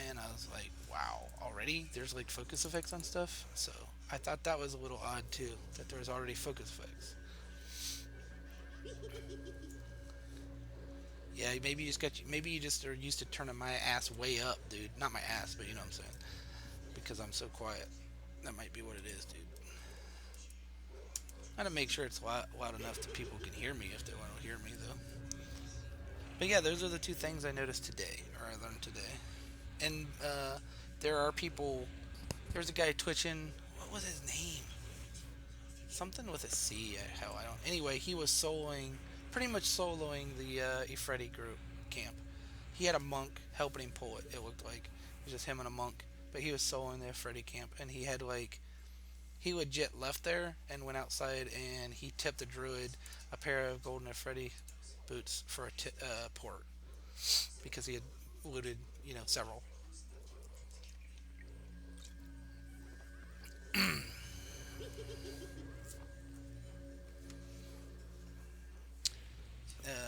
And I was like, wow, already there's like focus effects on stuff. So I thought that was a little odd too, that there was already focus effects. Yeah, maybe you just are used to turning my ass way up, dude. Not my ass, but you know what I'm saying. Because I'm so quiet. That might be what it is, dude. I gotta make sure it's loud enough that people can hear me if they want to hear me, though. But yeah, those are the two things I noticed today, or I learned today. And there are people. There's a guy twitching. What was his name? Something with a C. Hell, I don't. Anyway, he was soloing, pretty much soloing the Ifredi group camp. He had a monk helping him pull it. It looked like it was just him and a monk, but he was soloing the Ifredi camp, and he had like he legit left there and went outside, and he tipped the druid a pair of golden Ifredi boots for a port because he had looted, several.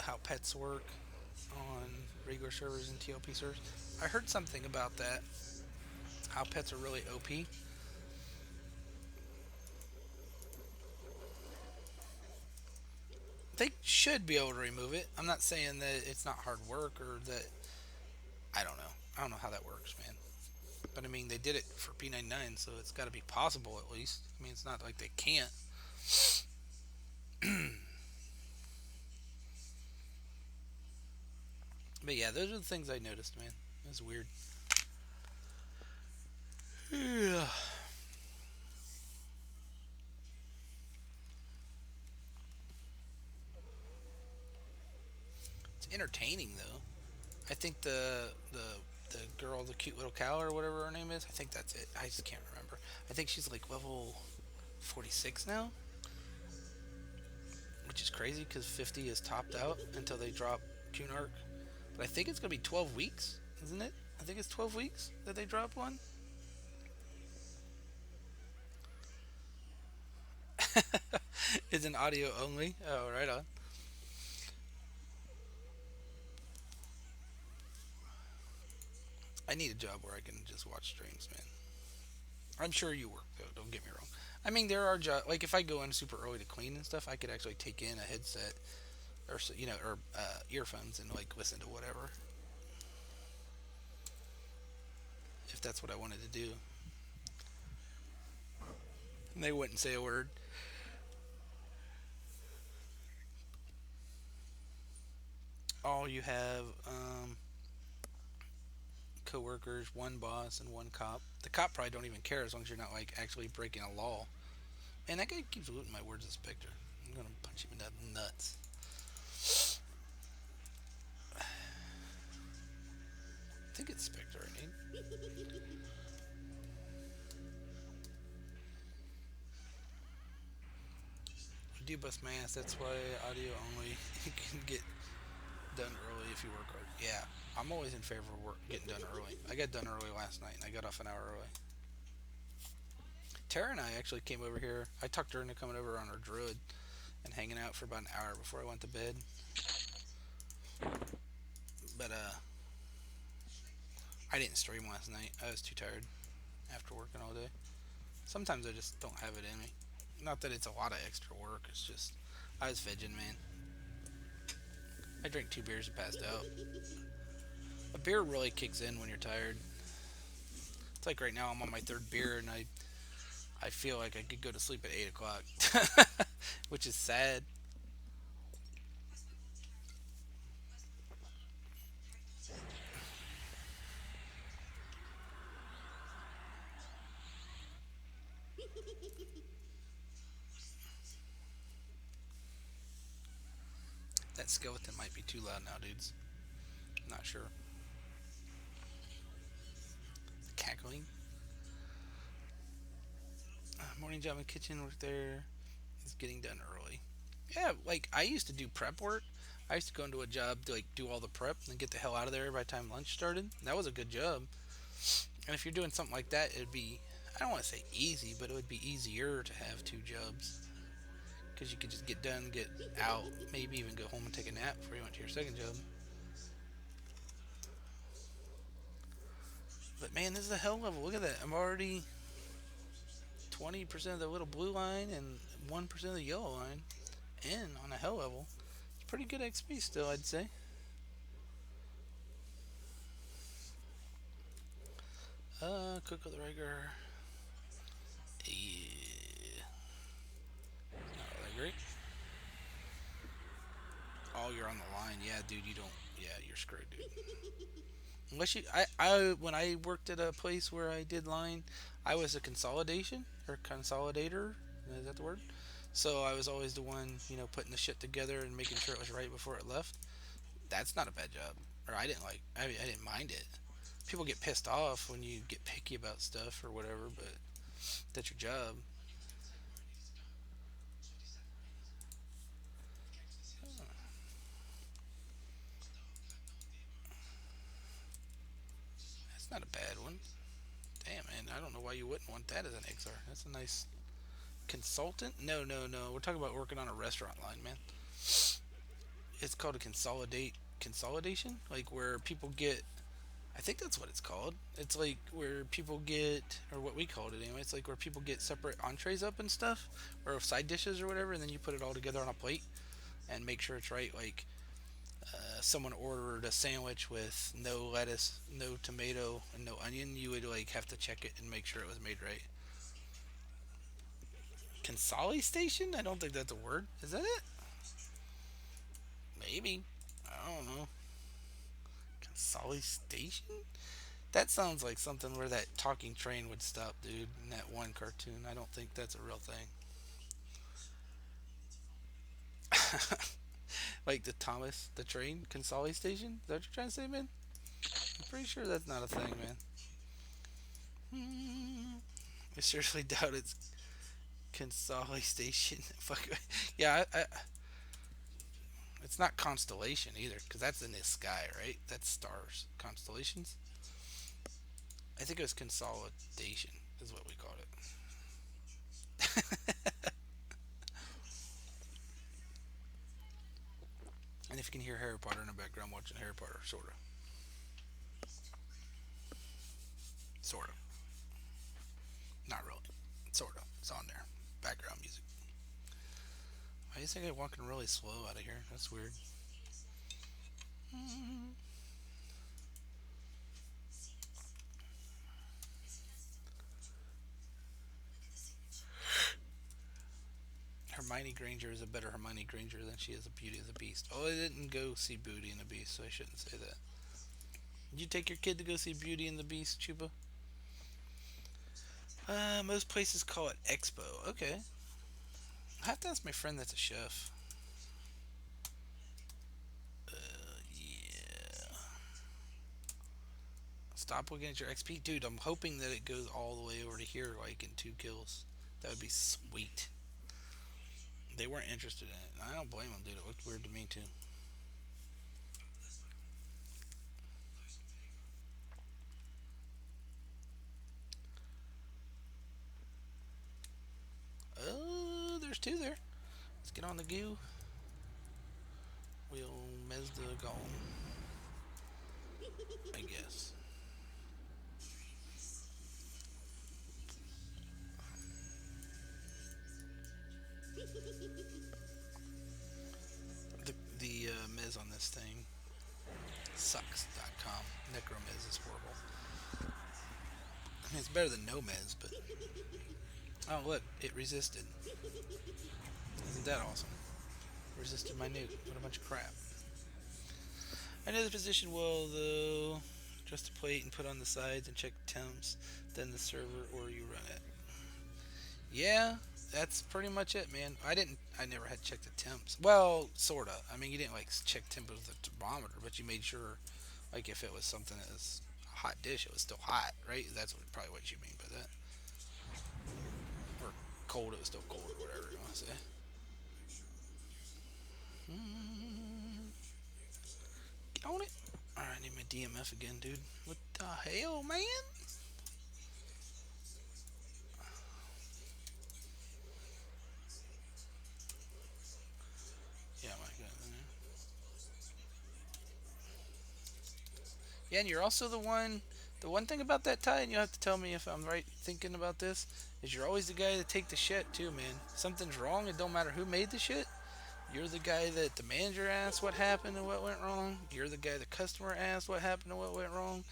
How pets work on regular servers and TLP servers. I heard something about that. How pets are really OP. They should be able to remove it. I'm not saying that it's not hard work or that I don't know. I don't know how that works, man. But I mean, they did it for P99, so it's got to be possible at least. I mean, it's not like they can't. But yeah, those are the things I noticed, man. It's weird. Yeah. It's entertaining though. I think the girl, the cute little cow or whatever her name is. I think that's it. I just can't remember. I think she's like level 46 now, which is crazy because 50 is topped out until they drop Cunark. But I think it's gonna be 12 weeks, isn't it? I think it's 12 weeks that they drop one. It's an audio only. Oh, right on. I need a job where I can just watch streams, man. I'm sure you work though. Don't get me wrong. I mean, there are jobs like if I go in super early to clean and stuff, I could actually take in a headset or or earphones and like listen to whatever if that's what I wanted to do. And they wouldn't say a word. All you have coworkers, one boss, and one cop. The cop probably don't even care as long as you're not like actually breaking a law. Man, that guy keeps looting my words as Spectre. I'm gonna punch him in the nuts. I think it's Spectre. I mean, I do bust my ass. That's why audio only can get done early if you work hard. Yeah, I'm always in favor of work getting done early. I got done early last night, and I got off an hour early. Tara and I actually came over here. I talked her into coming over on her druid and hanging out for about an hour before I went to bed. But I didn't stream last night. I was too tired after working all day. Sometimes I just don't have it in me. Not that it's a lot of extra work. It's just I was vegging, man. I drank 2 beers and passed out. A beer really kicks in when you're tired. It's like right now I'm on my third beer and I feel like I could go to sleep at 8 o'clock, which is sad. That skeleton might be too loud now, dudes. I'm not sure. Cackling. Morning job in the kitchen work there. It's getting done early. Yeah, like I used to do prep work. I used to go into a job to like do all the prep and then get the hell out of there by the time lunch started. That was a good job. And if you're doing something like that, it'd be I don't want to say easy, but it would be easier to have 2 jobs because you could just get done, get out, maybe even go home and take a nap before you went to your second job. But man, this is a hell level. Look at that. I'm already 20% of the little blue line and 1% of the yellow line in on a hell level. It's pretty good XP still, I'd say. Cook with the regular. Yeah, not really great. Oh, you're on the line. Yeah, dude, you don't. Yeah, you're screwed, dude. Unless you, when I worked at a place where I did line, I was a consolidation or consolidator. Is that the word? So I was always the one, putting the shit together and making sure it was right before it left. That's not a bad job. Or I didn't like. I didn't mind it. People get pissed off when you get picky about stuff or whatever, but that's your job. That's not a bad one. Damn, man. I don't know why you wouldn't want that as an XR. That's a nice consultant. No, no, no. We're talking about working on a restaurant line, man. It's called a consolidation, like where people get. I think that's what it's called. It's like where people get, or what we called it anyway. It's like where people get separate entrees up and stuff, or side dishes or whatever, and then you put it all together on a plate and make sure it's right. Like someone ordered a sandwich with no lettuce, no tomato, and no onion, you would like have to check it and make sure it was made right. Consoli station? I don't think that's a word. Is that it? Maybe. I don't know. Consoli station? That sounds like something where that talking train would stop, dude, in that one cartoon. I don't think that's a real thing. Like the Thomas the Train Consoli station? Is that what you're trying to say, man? I'm pretty sure that's not a thing, man. I seriously doubt it's Consoli station. Fuck. Yeah, it's not constellation either, because that's in the sky, right? That's stars. Constellations? I think it was consolidation, is what we called it. if you can hear Harry Potter in the background watching Harry Potter, sort of, not really, sort of. It's on there, background music. Why do you think I'm walking really slow out of here? That's weird. Hermione Granger is a better Hermione Granger than she is a Beauty and the Beast. Oh, I didn't go see Beauty and the Beast, so I shouldn't say that. Did you take your kid to go see Beauty and the Beast, Chuba? Most places call it Expo. Okay. I have to ask my friend that's a chef. Yeah. Stop looking at your XP. Dude, I'm hoping that it goes all the way over to here, like in 2 kills. That would be sweet. They weren't interested in it. I don't blame them, dude. It looked weird to me, too. Oh, there's two there. Let's get on the goo. We'll mez the gone, I guess. The mez on this thing sucks.com. Necromez is horrible. I mean, it's better than no mez, but oh look, it resisted. Isn't that awesome? Resisted my nuke. What a bunch of crap. I know the position well though. Just to plate and put on the sides and check temps, then the server or you run it. Yeah, that's pretty much it, man. I never had checked the temps. Well, sorta. I mean, you didn't like check temp with the thermometer, but you made sure, like, if it was something that was a hot dish, it was still hot, right? That's probably what you mean by that. Or cold, it was still cold, or whatever you want to say. Mm, get on it. All right, I need my DMF again, dude. What the hell, man? Yeah, my God. Yeah, and you're also the one. The one thing about that tie, and you'll have to tell me if I'm right thinking about this, is you're always the guy to take the shit too, man. Something's wrong. It don't matter who made the shit. You're the guy that the manager asked what happened and what went wrong. You're the guy the customer asked what happened and what went wrong.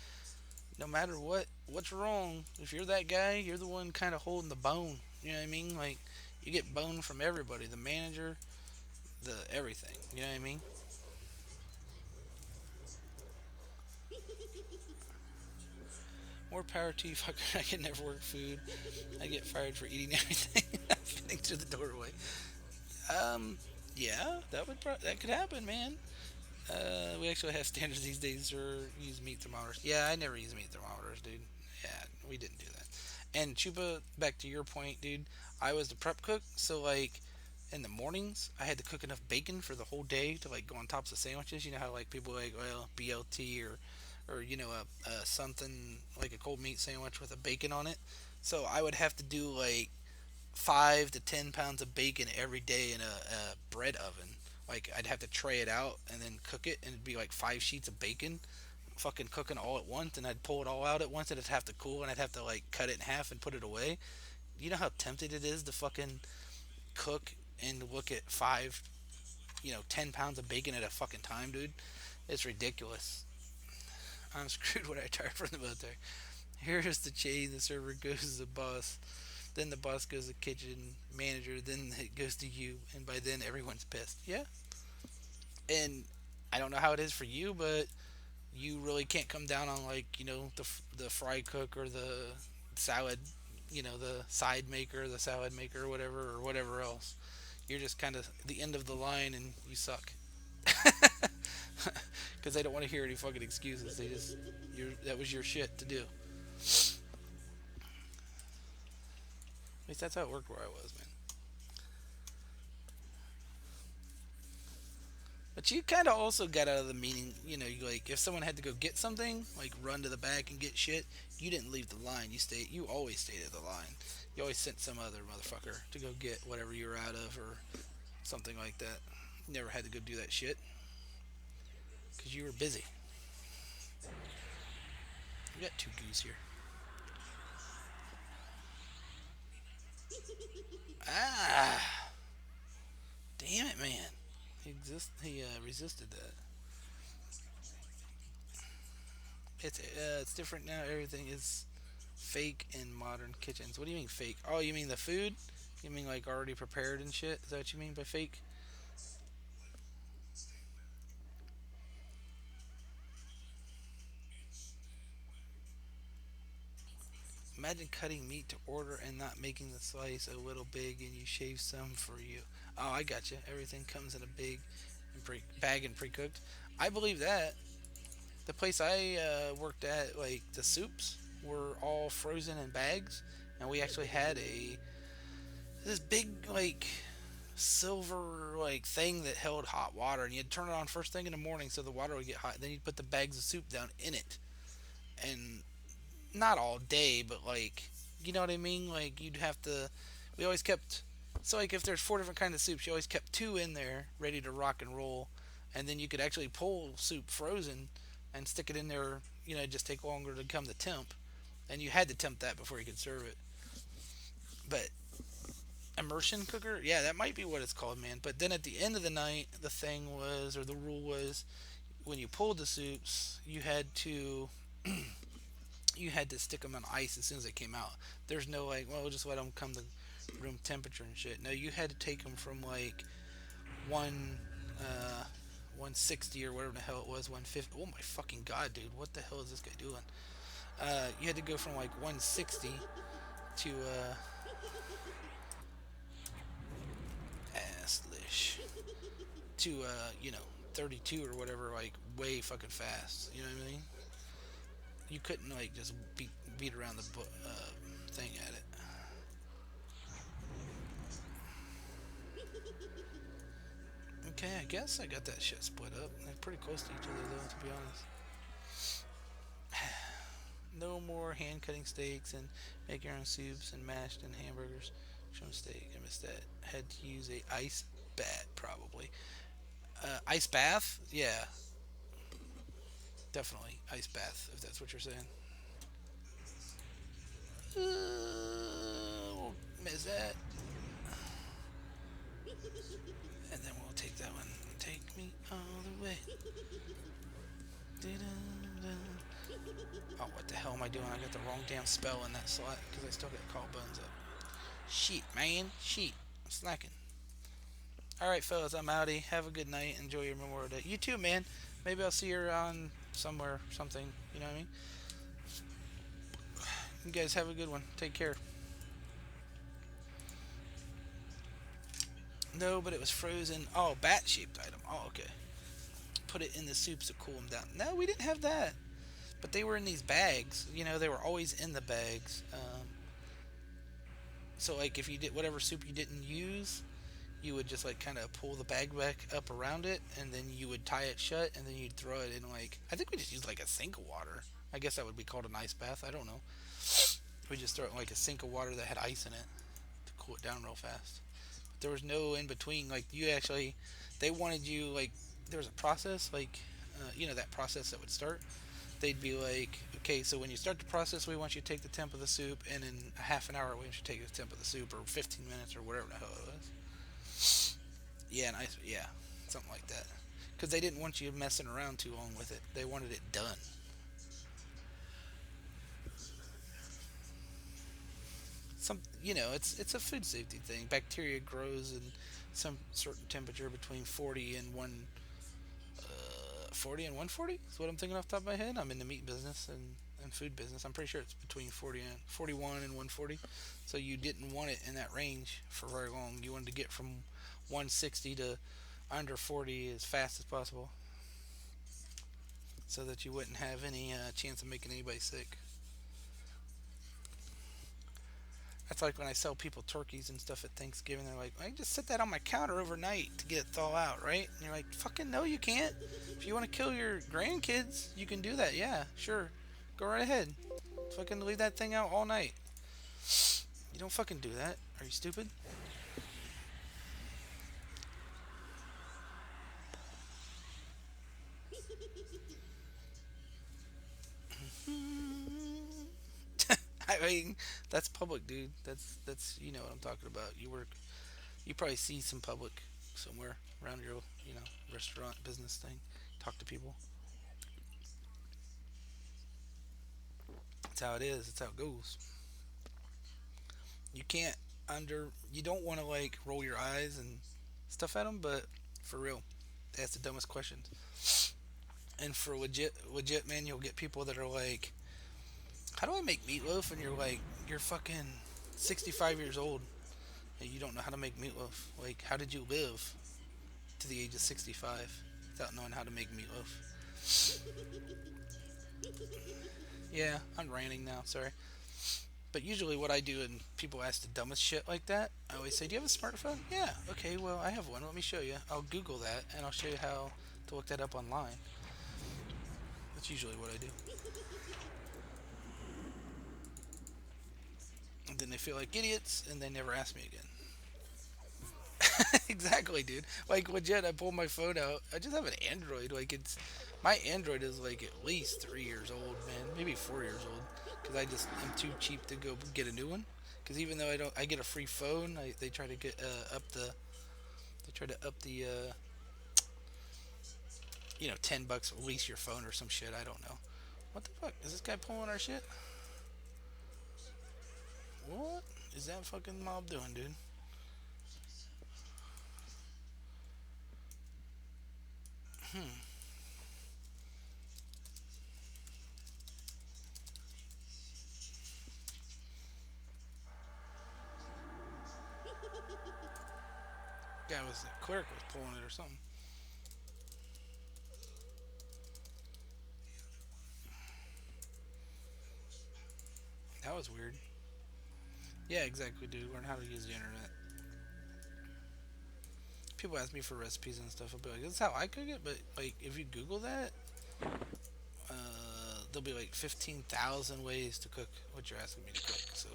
No matter what's wrong, if you're that guy, you're the one kind of holding the bone. You know what I mean? Like you get bone from everybody, the manager, the everything. You know what I mean? More power to you, fucker. I can never work food. I get fired for eating everything fitting through the doorway. Um, yeah, that could happen, man. We actually have standards these days for use meat thermometers. Yeah, I never use meat thermometers, dude. Yeah, we didn't do that. And Chuba, back to your point, dude. I was the prep cook, so like in the mornings, I had to cook enough bacon for the whole day to like go on tops of sandwiches. You know how like people like well BLT or you know a something like a cold meat sandwich with a bacon on it. So I would have to do like 5 to 10 pounds of bacon every day in a bread oven. Like I'd have to tray it out and then cook it, and it'd be like 5 sheets of bacon, fucking cooking all at once. And I'd pull it all out at once, and it'd have to cool, and I'd have to like cut it in half and put it away. You know how tempted it is to fucking cook and look at 10 pounds of bacon at a fucking time, dude. It's ridiculous. I'm screwed when I retire from the military. Here's the chain. The server goes to the boss. Then the boss goes to kitchen manager. Then it goes to you, and by then everyone's pissed. Yeah, and I don't know how it is for you, but you really can't come down on like the fry cook or the salad, the side maker, the salad maker, or whatever else. You're just kind of the end of the line, and you suck. Because they don't want to hear any fucking excuses. That was your shit to do. At least that's how it worked where I was, man. But you kind of also got out of the meeting, you like if someone had to go get something, like run to the back and get shit, you didn't leave the line. You always stayed at the line. You always sent some other motherfucker to go get whatever you were out of or something like that. You never had to go do that shit. because you were busy. We got two goose here. Ah, damn it, man. He resisted that. It's different now. Everything is fake in modern kitchens. What do you mean fake? Oh, you mean the food? You mean like already prepared and shit? Is that what you mean by fake? Imagine cutting meat to order and not making the slice a little big and you shave some for you. Oh, I got you. Everything comes in a big bag and pre-cooked. I believe that. The place I worked at, like the soups were all frozen in bags, and we actually had a this big like silver like thing that held hot water, and you'd turn it on first thing in the morning so the water would get hot. Then you'd put the bags of soup down in it, and not all day, but like you know what I mean. Like you'd have to. We always kept so like if there's four different kinds of soups, you always kept two in there ready to rock and roll, and then you could actually pull soup frozen and stick it in there. You know, just take longer to come to temp, and you had to temp that before you could serve it. But immersion cooker, yeah, that might be what it's called, man. But then at the end of the night, the thing was, or the rule was, when you pulled the soups, you had to stick them on ice as soon as they came out. There's no like, well, we'll just let them come to room temperature and shit. No, you had to take them from like one, 160 or whatever the hell it was, 150. Oh my fucking god, dude, what the hell is this guy doing? You had to go from like 160 to Aslish to 32 or whatever, like way fucking fast. You know what I mean? You couldn't like just beat around the thing at it. Okay, I guess I got that shit split up. They're pretty close to each other though, to be honest. No more hand cutting steaks and make your own soups and mashed and hamburgers. Shrimp steak, I missed that. Had to use a ice bat probably. Ice bath? Yeah, definitely ice bath if that's what you're saying. We'll miss that, and then we'll take that one. Take me all the way. Oh, what the hell am I doing? I got the wrong damn spell in that slot because I still got collarbones up. Shit, man. Shit. I'm slacking. All right, fellas, I'm outie. Have a good night. Enjoy your Memorial Day. You too, man. Maybe I'll see you around somewhere, something. You know what I mean? You guys have a good one. Take care. No, but it was frozen. Oh, bat shaped item. Oh, okay. Put it in the soups to cool them down. No, we didn't have that. But they were in these bags. You know, they were always in the bags. So, like, if you did whatever soup you didn't use, you would just like kind of pull the bag back up around it, and then you would tie it shut, and then you'd throw it in like I think we just used like a sink of water. I guess that would be called an ice bath. I don't know. We just throw it in like a sink of water that had ice in it to cool it down real fast. But there was no in between. Like you actually, they wanted you like there was a process like that process that would start. They'd be like, okay, so when you start the process, we want you to take the temp of the soup, and in a half an hour, we want you to take the temp of the soup, or 15 minutes, or whatever the hell it was. Yeah, nice. Yeah, something like that. Because they didn't want you messing around too long with it. They wanted it done. It's a food safety thing. Bacteria grows in some certain temperature between 40 and 140. Is what I'm thinking off the top of my head. I'm in the meat business and food business. I'm pretty sure it's between 40 and 41 and 140. So you didn't want it in that range for very long. You wanted to get from 160 to under 40 as fast as possible, so that you wouldn't have any chance of making anybody sick. That's like when I sell people turkeys and stuff at Thanksgiving. They're like, I just set that on my counter overnight to get it thaw out, right? And you're like, fucking no, you can't. If you want to kill your grandkids, you can do that. Yeah, sure. Go right ahead. Fucking leave that thing out all night. You don't fucking do that. Are you stupid? I mean, that's public, dude. That's you know what I'm talking about. You work, you probably see some public somewhere around your restaurant business thing. Talk to people. That's how it is. That's how it goes. You can't you don't want to like roll your eyes and stuff at them, but for real, they ask the dumbest questions. And for legit man, you'll get people that are like, "How do I make meatloaf?" And you're like, "You're fucking 65 years old and you don't know how to make meatloaf. Like, how did you live to the age of 65 without knowing how to make meatloaf?" Yeah, I'm ranting now. Sorry. But usually, what I do, and people ask the dumbest shit like that, I always say, "Do you have a smartphone?" "Yeah." "Okay, well, I have one. Let me show you. I'll Google that, and I'll show you how to look that up online." That's usually what I do. And then they feel like idiots, and they never ask me again. Exactly, dude. Like legit, I pull my phone out. I just have an Android. Like it's my Android is like at least 3 years old, man. Maybe 4 years old. Because I just am too cheap to go get a new one. Because even though I get a free phone, they try to get they try to up the 10 bucks lease your phone or some shit. I don't know. What the fuck is this guy pulling our shit? What is that fucking mob doing, dude? Hmm. Guy was the clerk was pulling it or something. That was weird. Yeah, exactly, dude. Learn how to use the internet. People ask me for recipes and stuff. I'll be like, "This is how I cook it." But like, if you Google that, there'll be like 15,000 ways to cook what you're asking me to cook. So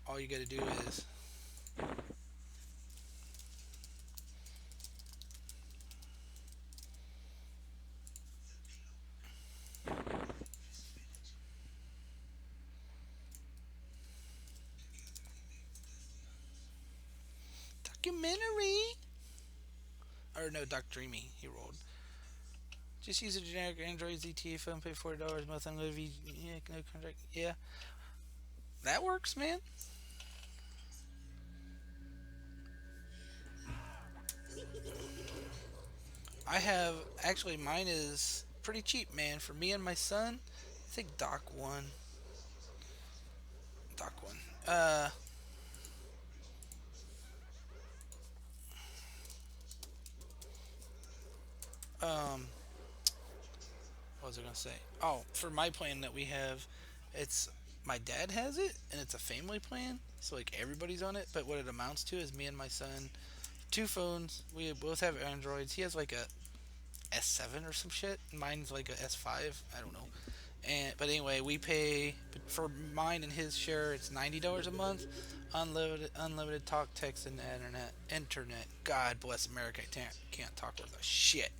all you got to do is documentary. Or no, Doc Dreamy. He rolled. Just use a generic Android ZTE phone. Pay $40 a month. Unlimited. Yeah, no contract. Yeah, that works, man. I have actually mine is pretty cheap, man. For me and my son, I think Doc one. Doc one. Um, what was I gonna say? Oh, for my plan that we have, it's my dad has it, and it's a family plan, so like everybody's on it. But what it amounts to is me and my son, two phones. We both have Androids. He has like a S7 or some shit. Mine's like a S5. I don't know. And but anyway, we pay for mine and his share. It's $90 a month, unlimited talk, text, and internet. Internet. God bless America. I can't talk worth a shit.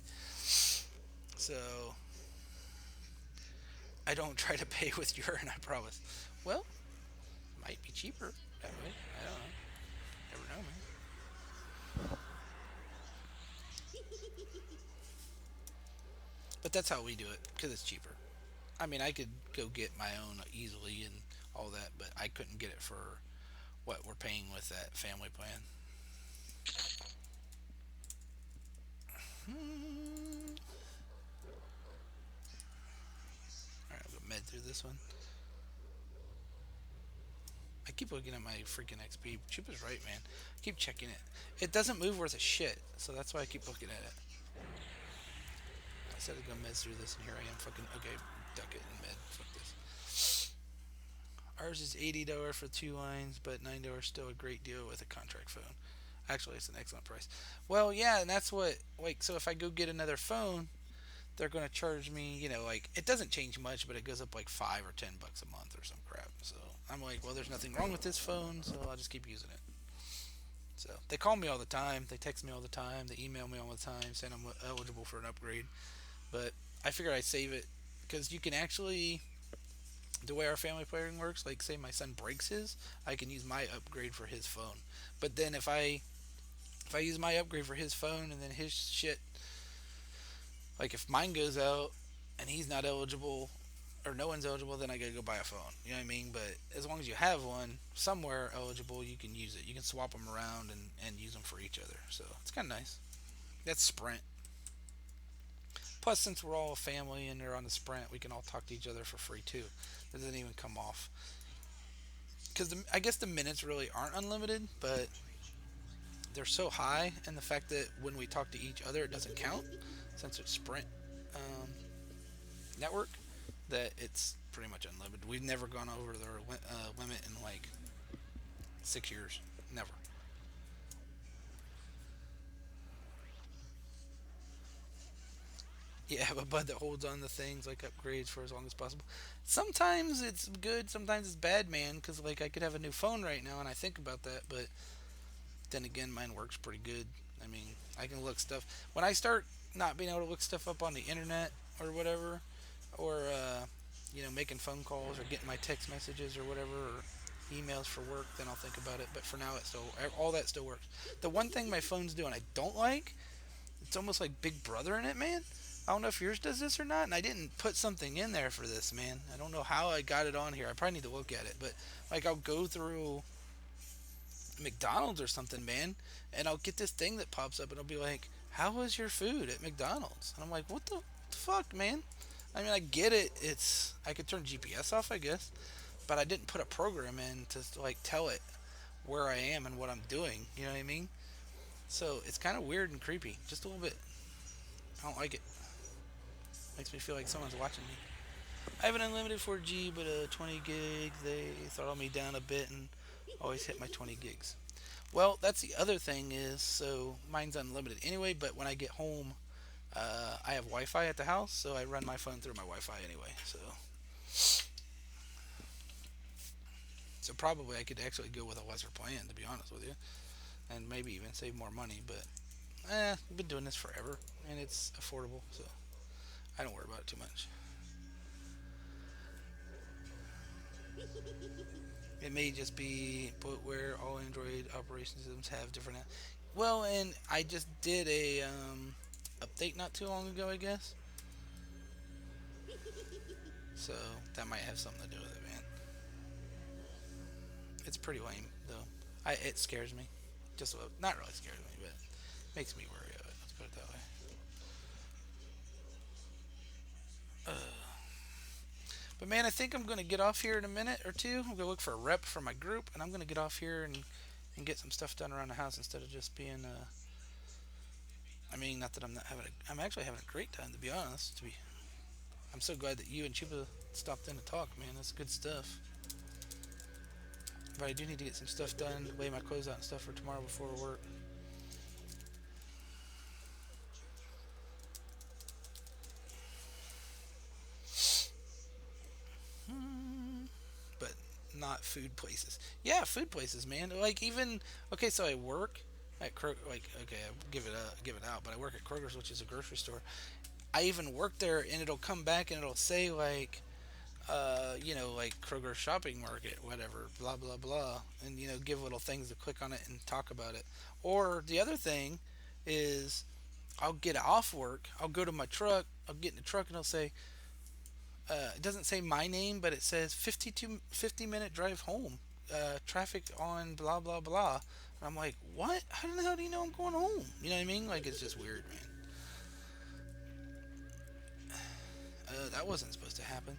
So I don't try to pay with urine. I promise. Well, might be cheaper that way. I don't know. Never know, man. But that's how we do it because it's cheaper. I mean, I could go get my own easily and all that, but I couldn't get it for what we're paying with that family plan. Hmm. All right, I'll go med through this one. I keep looking at my freaking XP. Chip is right, man. I keep checking it. It doesn't move worth a shit, so that's why I keep looking at it. I said I'd go meds through this, and here I am fucking. Okay, duck it and med. Fuck this. Ours is $80 for 2 lines, but $9 still a great deal with a contract phone. Actually, it's an excellent price. Well, yeah, and that's what like. So if I go get another phone, they're going to charge me. Like it doesn't change much, but it goes up like $5 or $10 a month or some crap. So I'm like, well, there's nothing wrong with this phone, so I'll just keep using it. So they call me all the time. They text me all the time. They email me all the time saying I'm eligible for an upgrade. But I figured I'd save it because you can actually, the way our family planning works, like say my son breaks his, I can use my upgrade for his phone. But then if I use my upgrade for his phone and then his shit, like if mine goes out and he's not eligible or no one's eligible, then I gotta go buy a phone. You know what I mean? But as long as you have one somewhere eligible, you can use it. You can swap them around and use them for each other. So it's kind of nice. That's Sprint. Plus, since we're all a family and they're on the Sprint, we can all talk to each other for free too. It doesn't even come off. Because I guess the minutes really aren't unlimited, but they're so high, and the fact that when we talk to each other, it doesn't count since it's Sprint um, network, that it's pretty much unlimited. We've never gone over their limit in like 6 years. Never. Yeah, have a bud that holds on to things like upgrades for as long as possible. Sometimes it's good, sometimes it's bad, man. Because like I could have a new phone right now, and I think about that, but then again, mine works pretty good. I mean, I can look stuff. When I start not being able to look stuff up on the internet or whatever, or making phone calls or getting my text messages or whatever, or emails for work, then I'll think about it. But for now, it still all that still works. The one thing my phone's doing I don't like, it's almost like Big Brother in it, man. I don't know if yours does this or not, and I didn't put something in there for this, man. I don't know how I got it on here. I probably need to look at it, but like I'll go through McDonald's or something, man, and I'll get this thing that pops up and it'll be like, "How was your food at McDonald's?" And I'm like, "What the fuck, man?" I mean, I get it. It's I could turn GPS off, I guess, but I didn't put a program in to like tell it where I am and what I'm doing. You know what I mean? So it's kind of weird and creepy, just a little bit. I don't like it. Makes me feel like someone's watching me. I have an unlimited 4G, but 20 gigs. They throttle me down a bit and always hit my 20 gigs. Well, that's the other thing is, so mine's unlimited anyway, but when I get home, I have Wi-Fi at the house, so I run my phone through my Wi-Fi anyway. So probably I could actually go with a lesser plan, to be honest with you, and maybe even save more money. But I've been doing this forever, and it's affordable, so I don't worry about it too much. It may just be but where all Android operation systems have different. Well, and I just did a update not too long ago, I guess. So that might have something to do with it, man. It's pretty lame though. It scares me. Just not really scares me, but makes me worry of it. Let's put it that way. But man, I think I'm gonna get off here in a minute or two. I'm gonna look for a rep for my group, and I'm gonna get off here and get some stuff done around the house instead of just being. I mean, not that I'm not having. I'm actually having a great time, to be honest. I'm so glad that you and Chuba stopped in to talk, man. That's good stuff. But I do need to get some stuff done, lay my clothes out and stuff for tomorrow before work. But not food places. Yeah, food places, man. Like even okay, so I work at like okay, I give it out, but I work at Kroger's, which is a grocery store. I even work there, and it'll come back and it'll say like, like Kroger Shopping Market, whatever, blah blah blah, and give little things to click on it and talk about it. Or the other thing is, I'll get off work, I'll go to my truck, I'll get in the truck, and it'll say, it doesn't say my name, but it says 50-minute drive home. Traffic on blah blah blah. And I'm like, what? How the hell do you know I'm going home? You know what I mean? Like it's just weird, man. That wasn't supposed to happen.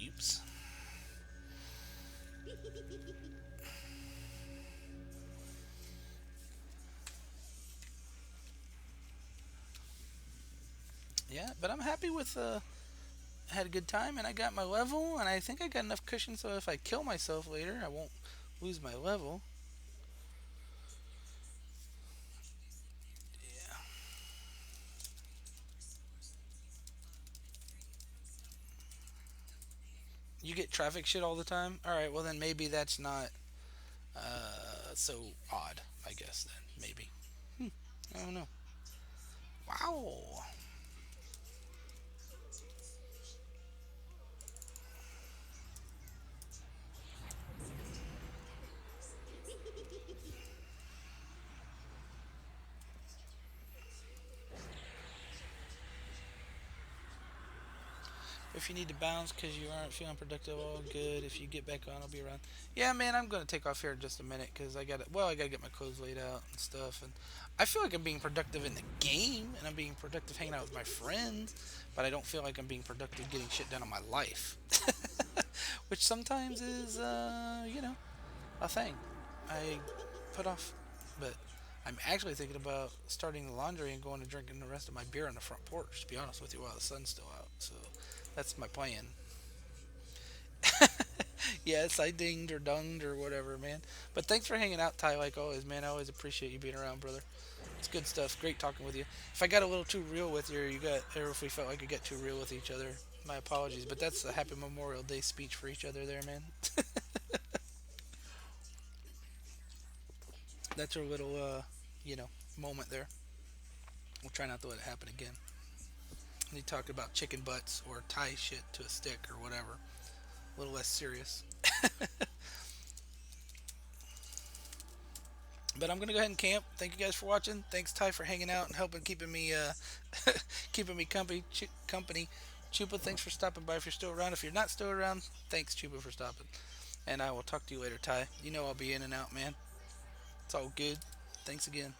Oops. Yeah, but I'm happy with. I had a good time, and I got my level, and I think I got enough cushion so if I kill myself later, I won't lose my level. Yeah. You get traffic shit all the time. All right, well then maybe that's not so odd. I guess then maybe. I don't know. Wow. If you need to bounce because you aren't feeling productive, all good. If you get back on, I'll be around. Yeah, man, I'm gonna take off here in just a minute because I got to. Well, I gotta get my clothes laid out and stuff, and I feel like I'm being productive in the game, and I'm being productive hanging out with my friends, but I don't feel like I'm being productive getting shit done on my life, which sometimes is, a thing I put off. But I'm actually thinking about starting the laundry and going to drinking the rest of my beer on the front porch. To be honest with you, while the sun's still out, so that's my plan. Yes, I dinged or dunged or whatever, man. But thanks for hanging out, Ty, like always, man. I always appreciate you being around, brother. It's good stuff. Great talking with you. If I got a little too real with you, or if we felt like we got too real with each other, my apologies. But that's a happy Memorial Day speech for each other, there, man. That's our little, you know, moment there. We'll try not to let it happen again. And he talked about chicken butts or tie shit to a stick or whatever. A little less serious. But I'm gonna go ahead and camp. Thank you guys for watching. Thanks Ty for hanging out and helping keeping me keeping me company. Chupa, thanks for stopping by if you're still around. If you're not still around, thanks Chupa for stopping. And I will talk to you later, Ty. You know I'll be in and out, man. It's all good. Thanks again.